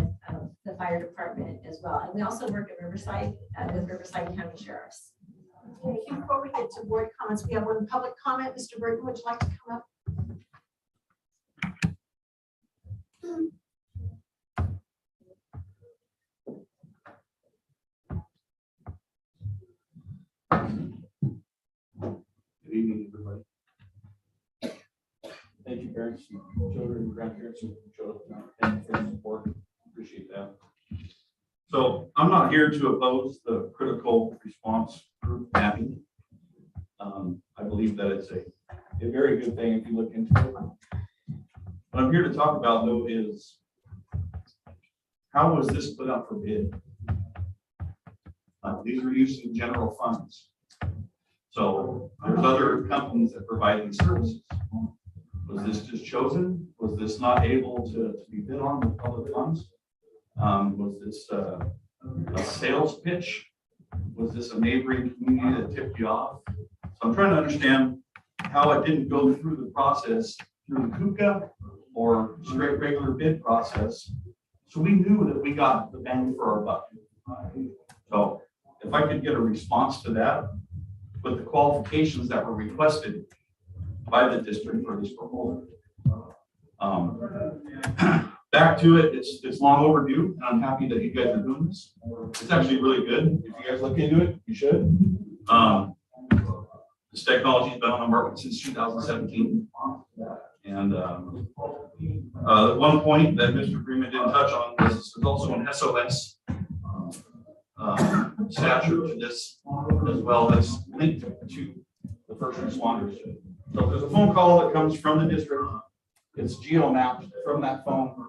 the fire department as well. And we also work at Riverside with Riverside County Sheriffs. Okay, before we get to board comments, we have one public comment. Mr. Burton, would you like to come up? Good evening, everybody. Thank you, parents, children, and grandparents who showed up tonight. Thank you for your support. Appreciate that. So I'm not here to oppose the critical response group mapping. I believe that it's a very good thing if you look into it. What I'm here to talk about though is how was this put up for bid? These are using general funds. So there's other companies that provide these services. Was this just chosen? Was this not able to be bid on with public funds? Was this a sales pitch? Was this a neighboring community that tipped you off? So I'm trying to understand how it didn't go through the process through the CECA or straight regular bid process. So we knew that we got the bang for our buck. So if I could get a response to that with the qualifications that were requested by the district for this proposal. Back to it, it's long overdue, and I'm happy that you guys are doing this. It's actually really good. If you guys look into it, you should. This technology has been on the market since 2017. And one point that Mr. Freeman didn't touch on was there's also an SOS statute to this as well that's linked to the first responders. So if there's a phone call that comes from the district, it's geo-mapped from that phone.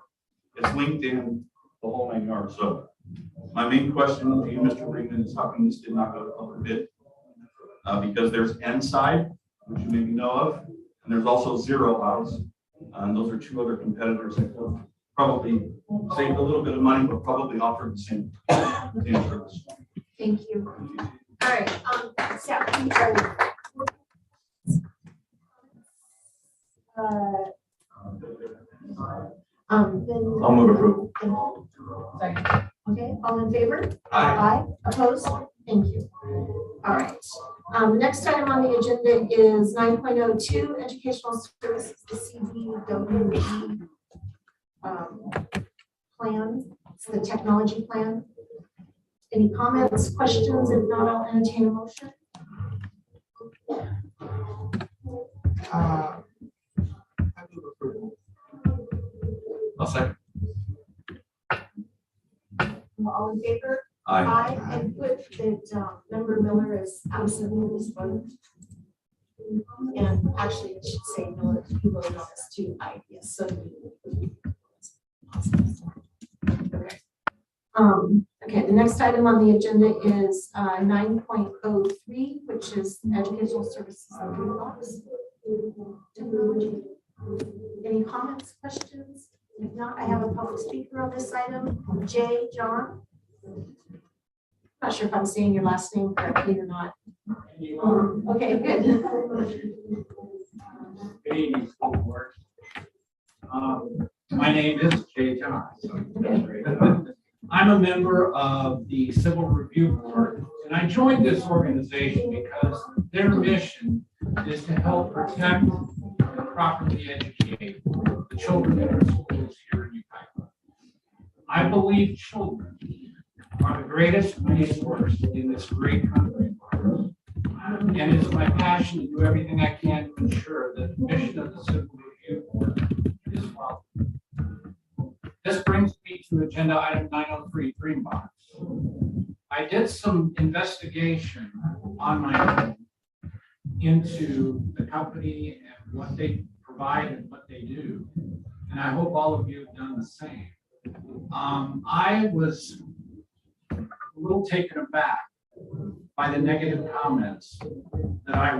It's linked in the whole 9 yards. So my main question to you, Mr. Freeman, is how come this did not go to public bid? Because there's N-Side, which you maybe know of, and there's also Zero House. And those are two other competitors that will probably save a little bit of money, but probably offer the same service. Thank you. All right, staff, then I'll move approval. Okay, all in favor? Aye. Opposed? Thank you. All right. Next item on the agenda is 9.02 educational services, the CECA plan. It's the technology plan. Any comments, questions? If not, I'll entertain a motion. I move approval. I'll second. All in favor? Aye. And put that member Miller is absent in this vote. And actually, it should say Miller, he voted on this too. Aye, yes, so. Okay. Okay, the next item on the agenda is 9.03, which is educational services and toolbox technology. Any comments, questions? If not, I have a public speaker on this item, Jay John. Not sure if I'm saying your last name correctly or not. Okay, good. Good evening, school board. My name is Jay John. I'm a member of the Civil Review Board, and I joined this organization because their mission is to help protect and properly educate the children in our schools here in Ukiah. I believe children are the greatest resource in this great country. And it's my passion to do everything I can to ensure that the mission of the Civil Review Board is followed. This brings me to agenda item 903, Greenbox. I did some investigation on my own into the company and what they provide and what they do. And I hope all of you have done the same. I was a little taken aback by the negative comments that I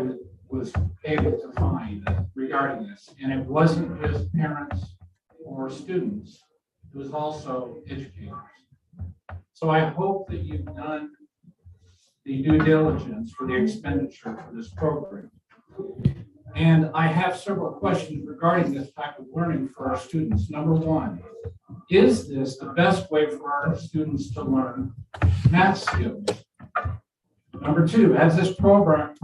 was able to find regarding this. And it wasn't just parents or students, it was also educators. So I hope that you've done the due diligence for the expenditure for this program. And I have several questions regarding this type of learning for our students. Number one, is this the best way for our students to learn math skills? Number two, has this program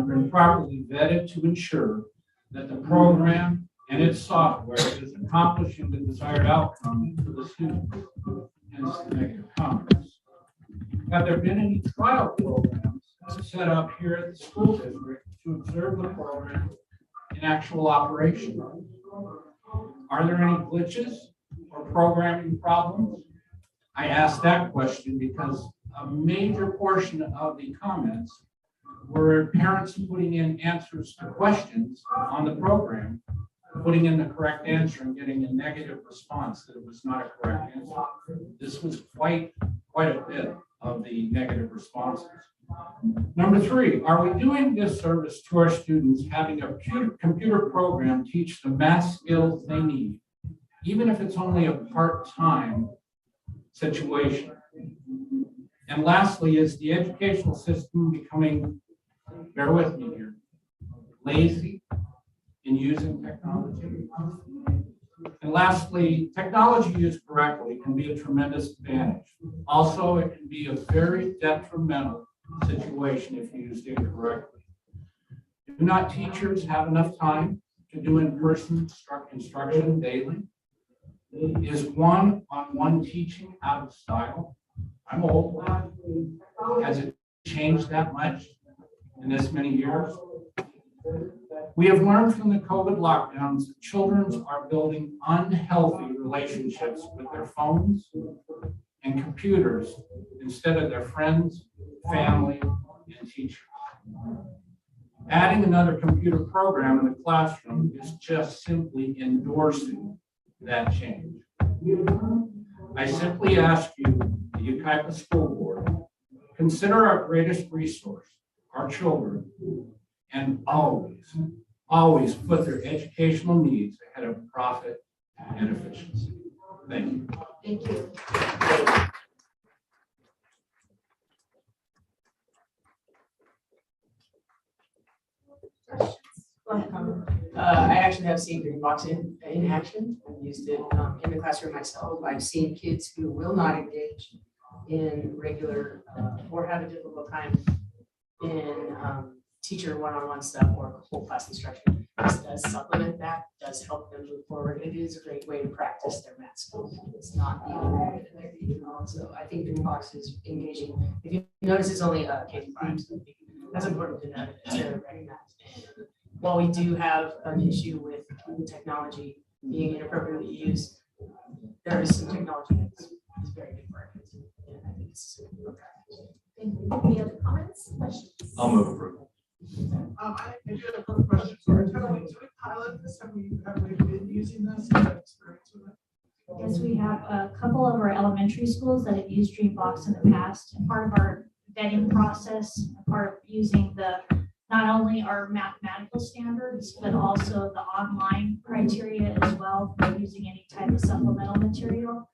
been properly vetted to ensure that the program and its software is accomplishing the desired outcome for the students? Hence the negative comments. Have there been any trial programs set up here at the school district to observe the program in actual operation? Are there any glitches or programming problems? I asked that question because a major portion of the comments were parents putting in answers to questions on the program, putting in the correct answer and getting a negative response that it was not a correct answer. This was quite a bit of the negative responses. Number 3, are we doing this service to our students having a computer program teach the math skills they need, even if it's only a part-time situation? And lastly, is the educational system becoming, bear with me here, lazy in using technology? And lastly, technology used correctly can be a tremendous advantage. Also, it can be a very detrimental situation if used incorrectly. Do not teachers have enough time to do in-person instruction daily? Is one-on-one teaching out of style? I'm old. Has it changed that much in this many years? We have learned from the COVID lockdowns that children are building unhealthy relationships with their phones and computers instead of their friends, family, and teachers. Adding another computer program in the classroom is just simply endorsing that change. I simply ask you, the Yucaipa School Board, consider our greatest resource, our children, and always put their educational needs ahead of profit and efficiency. Thank you. Thank you. I actually have seen Green Box in action. I've used it in the classroom myself. I've seen kids who will not engage in regular or have a difficult time in teacher one-on-one stuff or whole class instruction. This does supplement that, does help them move forward. It is a great way to practice their math skills. It's not the only way that they're getting on. So I think Green Box is engaging. If you notice, it's only K-5, so that's important to know, to recognize. And while we do have an issue with the technology being inappropriately used, there is some technology that's very good for our kids. And I think it's okay. Thank you. Any other comments, questions? I'll move approval. I do have a quick question. So do we pilot this? Have we been using this? Have you had experience with it? Yes, we have a couple of our elementary schools that have used Dreambox in the past. And part of our vetting process, part of using not only our mathematical standards, but also the online criteria as well for using any type of supplemental material.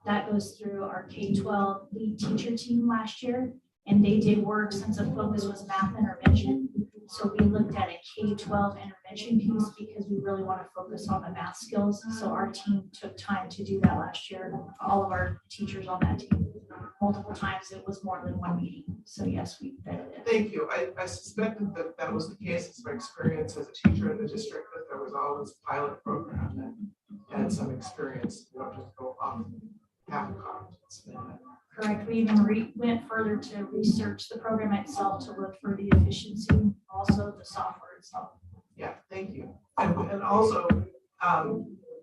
That goes through our K-12 lead teacher team last year. And they did work since the focus was math intervention. So we looked at a K-12 intervention piece because we really want to focus on the math skills. So our team took time to do that last year. All of our teachers on that team, multiple times, it was more than one meeting. So yes, we vetted it. Thank you. I suspected that was the case. It's my experience as a teacher in the district that there was always a pilot program that had some experience. You don't just go off half-cocked. Correct. We even went further to research the program itself to look for the efficiency, also the software itself. Yeah, thank you. And also,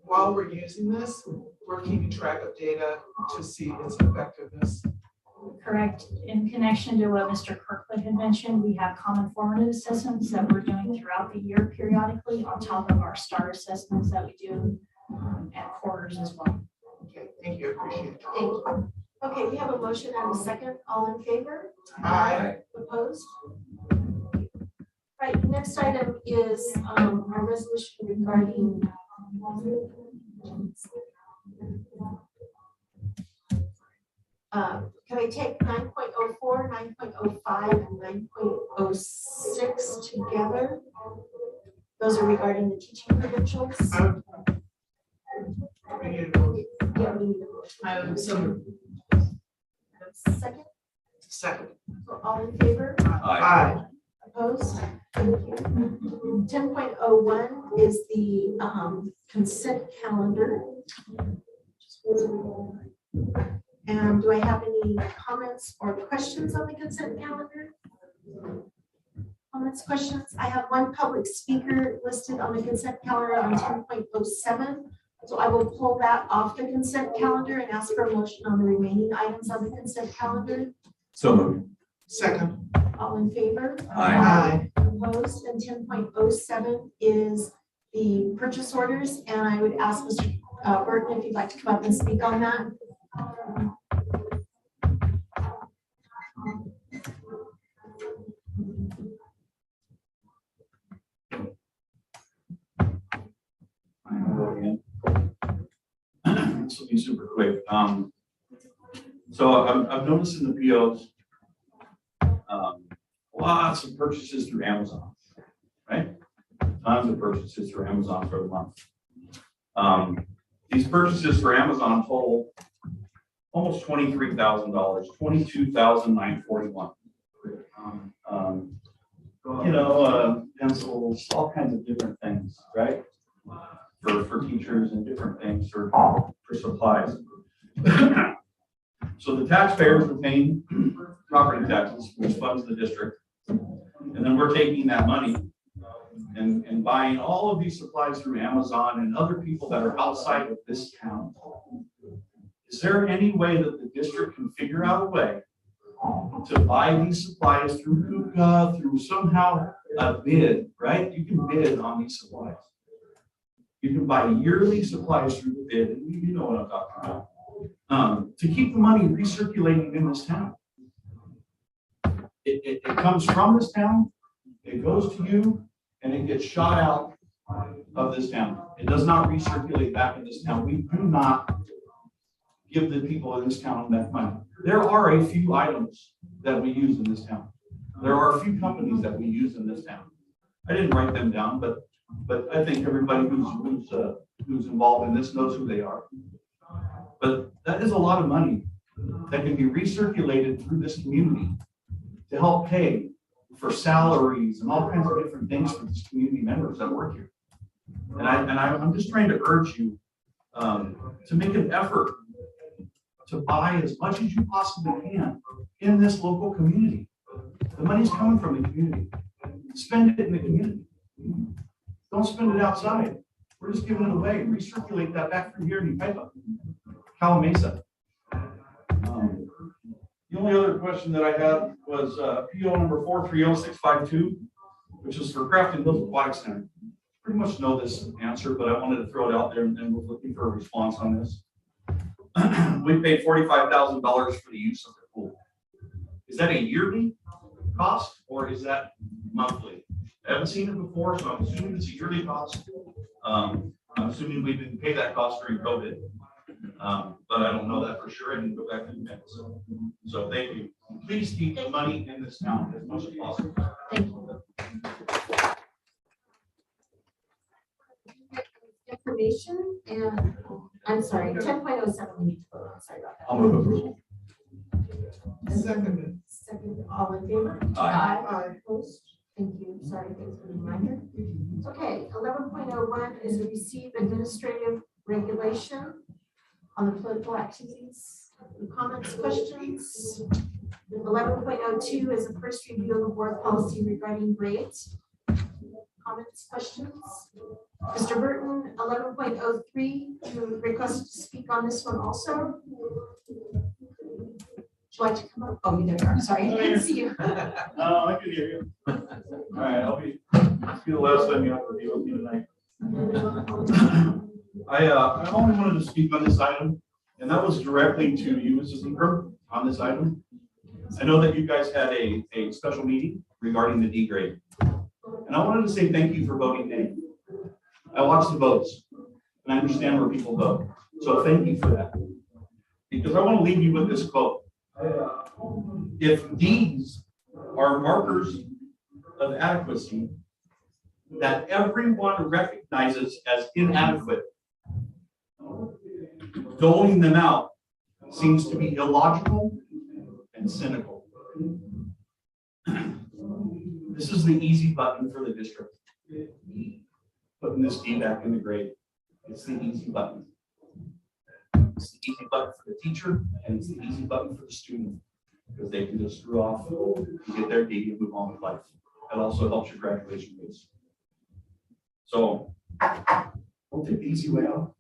while we're using this, we're keeping track of data to see its effectiveness. Correct. In connection to what Mr. Kirkland had mentioned, we have common formative assessments that we're doing throughout the year periodically on top of our STAR assessments that we do at quarters as well. Okay, thank you. Appreciate it. Thank you. Okay, we have a motion and a second. All in favor? Aye. Opposed? Right, next item is our resolution regarding can I take 9.04, 9.05, and 9.06 together? Those are regarding the teaching credentials. We need a motion. Yeah, we need a motion. So Second, Second. so all in favor? Aye. Opposed? Thank you. 10.01 is the consent calendar. And do I have any comments or questions on the consent calendar? Comments, questions? I have one public speaker listed on the consent calendar on 10.07. So I will pull that off the consent calendar and ask for a motion on the remaining items on the consent calendar. So moved. Second. All in favor? Aye. Opposed, and 10.07 is the purchase orders, and I would ask Mr. Burton if you'd like to come up and speak on that. This will be super quick. So I've noticed in the POs, lots of purchases through Amazon, right? Tons of purchases through Amazon for the month. These purchases for Amazon total almost $23,000, $22,941. Pencils, all kinds of different things, right? For teachers and different things for supplies. So the taxpayers are paying property taxes, which funds the district. And then we're taking that money and buying all of these supplies through Amazon and other people that are outside of this town. Is there any way that the district can figure out a way to buy these supplies through CECA, through somehow a bid, right? You can bid on these supplies. You can buy yearly supplies through the bid, and you know what I'm talking about, to keep the money recirculating in this town. It comes from this town, it goes to you, and it gets shot out of this town. It does not recirculate back in this town. We do not give the people in this town that money. There are a few items that we use in this town. There are a few companies that we use in this town. I didn't write them down, but I think everybody who's involved in this knows who they are. But that is a lot of money that can be recirculated through this community to help pay for salaries and all kinds of different things for these community members that work here. And I'm just trying to urge you to make an effort to buy as much as you possibly can in this local community. The money's coming from the community. Spend it in the community. Don't spend it outside. We're just giving it away. Recirculate that back through here in Upaipa, Calamasa. The only other question that I had was PO number 430652, which is for Crafton Hills Aquatic Center. Pretty much know this answer, but I wanted to throw it out there and we're looking for a response on this. We paid $45,000 for the use of the pool. Is that a yearly cost or is that monthly? I haven't seen it before, so I'm assuming it's a yearly cost. I'm assuming we didn't pay that cost during COVID, but I don't know that for sure. I didn't go back to the minutes. So thank you. Please keep the money in this town as much as possible. Thank you. Information and I'm sorry, 10.07 we need to vote on. Sorry about that. I'll move approval. Second. Second, all in favor? Aye. Opposed? Thank you. Sorry, thanks for the reminder. Okay, 11.01 is a received administrative regulation on the political activities. Comments, questions? 11.02 is a first review of the board policy regarding grades. Comments, questions? Mr. Burton, 11.03, you requested to speak on this one also. Would you like to come up? Oh, you there. Sorry, I didn't see you. No, I can hear you. All right, I'll be the last time you have to deal with me tonight. I only wanted to speak on this item, and that was directly to you, Mrs. Ingram, on this item. I know that you guys had a special meeting regarding the D grade. And I wanted to say thank you for voting nay. I watched the votes, and I understand where people vote. So thank you for that. Because I want to leave you with this quote. If these are markers of adequacy that everyone recognizes as inadequate, doling them out seems to be illogical and cynical. This is the easy button for the district. Putting this D back in the grade. It's the easy button. It's the easy button for the teacher, and it's the easy button for the student. Because they can just screw off, get their D and move on with life. That also helps your graduation rates. So don't take the easy way out.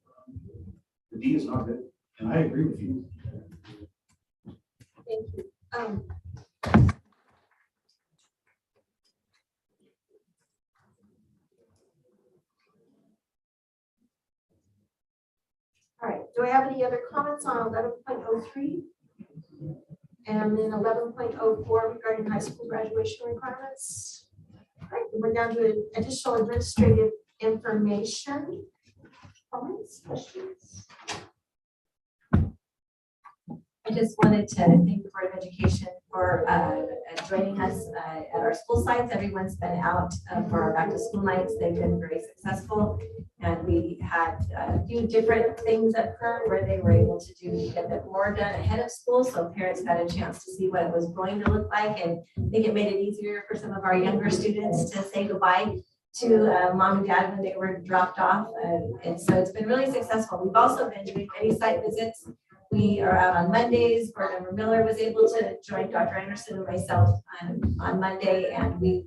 The D is not good, and I agree with you. Thank you. All right, do I have any other comments on 11.03? And then 11.04 regarding high school graduation requirements? All right, we're down to additional administrative information. Comments, questions? I just wanted to thank the Board of Education for joining us at our school sites. Everyone's been out for our back to school nights. They've been very successful. And we had a few different things occur where they were able to get the more done ahead of school. So parents got a chance to see what it was going to look like. And I think it made it easier for some of our younger students to say goodbye to mom and dad when they were dropped off. And so it's been really successful. We've also been doing many site visits. We are out on Mondays. Board Member Miller was able to join Dr. Anderson and myself on Monday, and we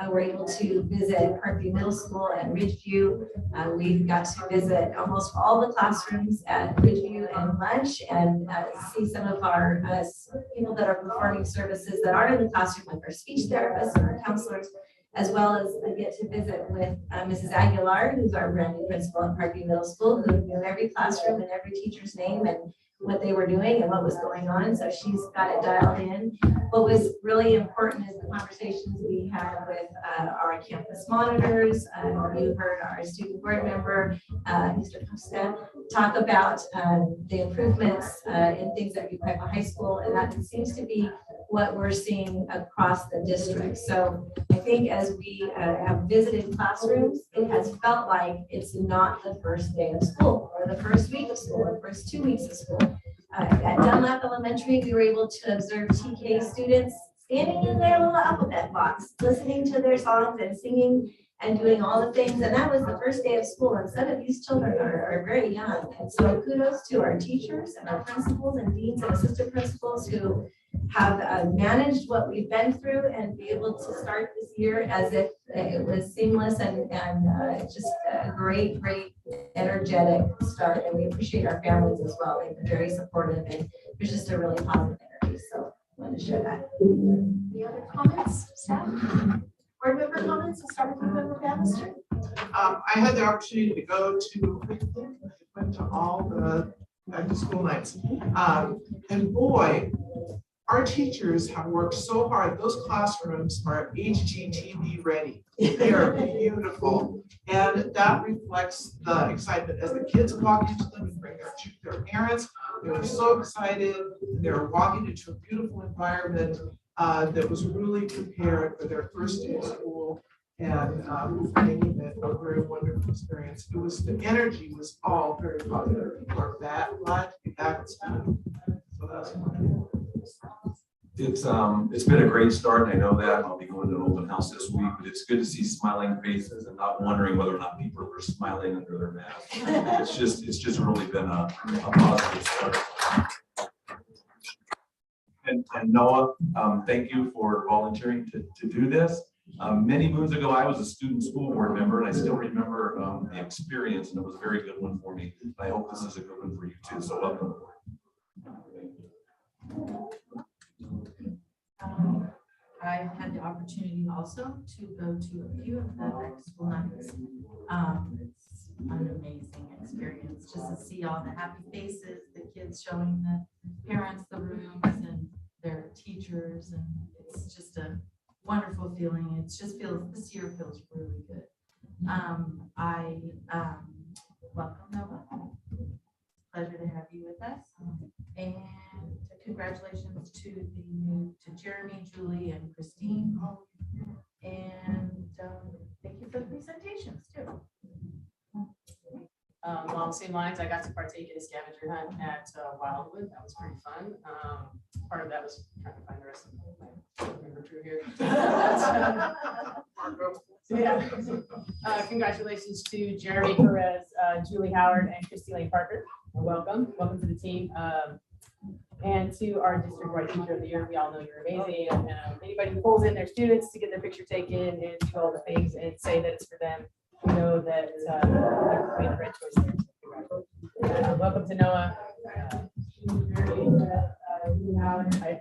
were able to visit Parkview Middle School and Ridgeview. We got to visit almost all the classrooms at Ridgeview and lunch, and see some of our people that are performing services that aren't in the classroom, like our speech therapists and our counselors, as well as I get to visit with Mrs. Aguilar, who's our brand new principal at Parkview Middle School, who knew every classroom and every teacher's name and what they were doing and what was going on. So she's got it dialed in. What was really important is the conversations we had with our campus monitors. You heard our student board member, Mr. Costa, talk about the improvements in things at Wekiwa High School, and that seems to be what we're seeing across the district. So I think as we have visited classrooms, it has felt like it's not the first day of school or the first week of school or the first 2 weeks of school. At Dunlap Elementary, we were able to observe TK students standing in their little alphabet box, listening to their songs and singing and doing all the things. And that was the first day of school. And some of these children are very young. And so kudos to our teachers and our principals and deans and assistant principals who have managed what we've been through and be able to start this year as if it was seamless and just a great energetic start. And we appreciate our families as well. They've been very supportive, and there's just a really positive energy. So I wanted to share that. Any other comments, staff? Board member comments? I'll start with Member Bannister. I had the opportunity to go to, I went to all the back to school nights. And boy, our teachers have worked so hard. Those classrooms are HGTV ready. They are beautiful. And that reflects the excitement as the kids walk into them and bring their parents. They were so excited. They're walking into a beautiful environment that was really prepared for their first day of school, and making it a very wonderful experience. It was, the energy was all very positive. People are glad to be back at school. So that's wonderful. It's been a great start, and I know that. I'll be going to an open house this week, but it's good to see smiling faces and not wondering whether or not people are smiling under their masks. It's just really been a positive start. And Noah, thank you for volunteering to do this. Many moons ago, I was a student school board member, and I still remember the experience, and it was a very good one for me. I hope this is a good one for you too. So welcome. I've had the opportunity also to go to a few of the back to school nights. It's an amazing experience just to see all the happy faces, the kids showing the parents the rooms and their teachers, and it's just a wonderful feeling. It just feels, this year feels really good. I welcome Noah. Pleasure to have you with us. And congratulations to Jeremy, Julie, and Christine. And thank you for the presentations too. Along the same lines, I got to partake in a scavenger hunt at Wildwood. That was pretty fun. Part of that was trying to find the rest of my member crew here. Yeah. Congratulations to Jeremy Perez, Julie Howard, and Christine Parker. Welcome to the team. And to our district-wide teacher of the year, we all know you're amazing. And anybody who pulls in their students to get their picture taken and do all the things and say that it's for them, we know that you made the right choice there. Welcome to Noah.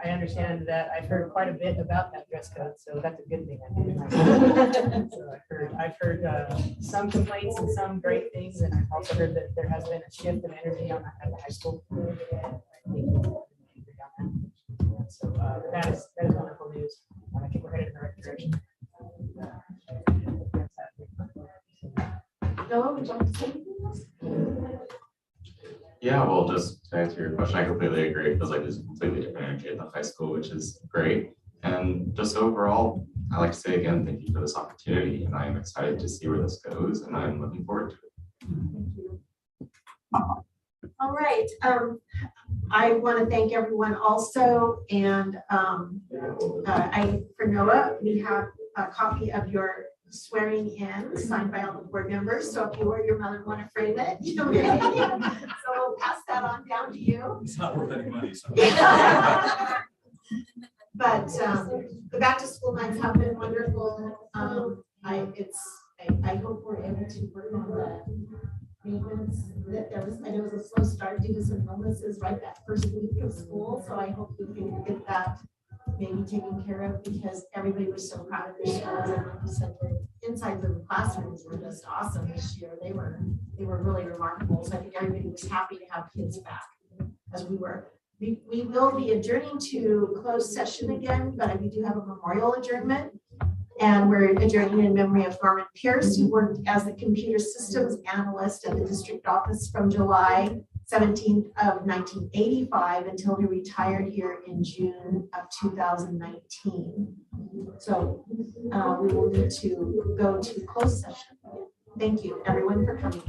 I understand that I've heard quite a bit about that dress code, so that's a good thing. So I've heard some complaints and some great things, and I've also heard that there has been a shift in energy on at the high school. So that is wonderful news. I think we're headed in the right direction. Noah, would you like to say anything else? Yeah, well, just to answer your question, I completely agree. It feels like there's a completely different energy at the high school, which is great. And just overall, I'd like to say again, thank you for this opportunity. And I'm excited to see where this goes, and I'm looking forward to it. All right. I want to thank everyone also. And for Noah, we have a copy of your swearing in signed by all the board members. So if you or your mother want to frame it, you may. So we'll pass that on down to you. It's not worth any money, so. But the back to school nights have been wonderful. I hope we're able to work on the maintenance. I know it was a slow start due to some illnesses right that first week of school. So I hope we can get that maybe taken care of, because everybody was so proud of their schools. And like you said, the insides of the classrooms were just awesome this year. They were really remarkable. So I think everybody was happy to have kids back, as we were. We will be adjourning to closed session again, but we do have a memorial adjournment. And we're adjourning in memory of Norman Pierce, who worked as the computer systems analyst at the district office from July 17th of 1985 until he retired here in June of 2019. So we will need to go to closed session. Thank you, everyone, for coming.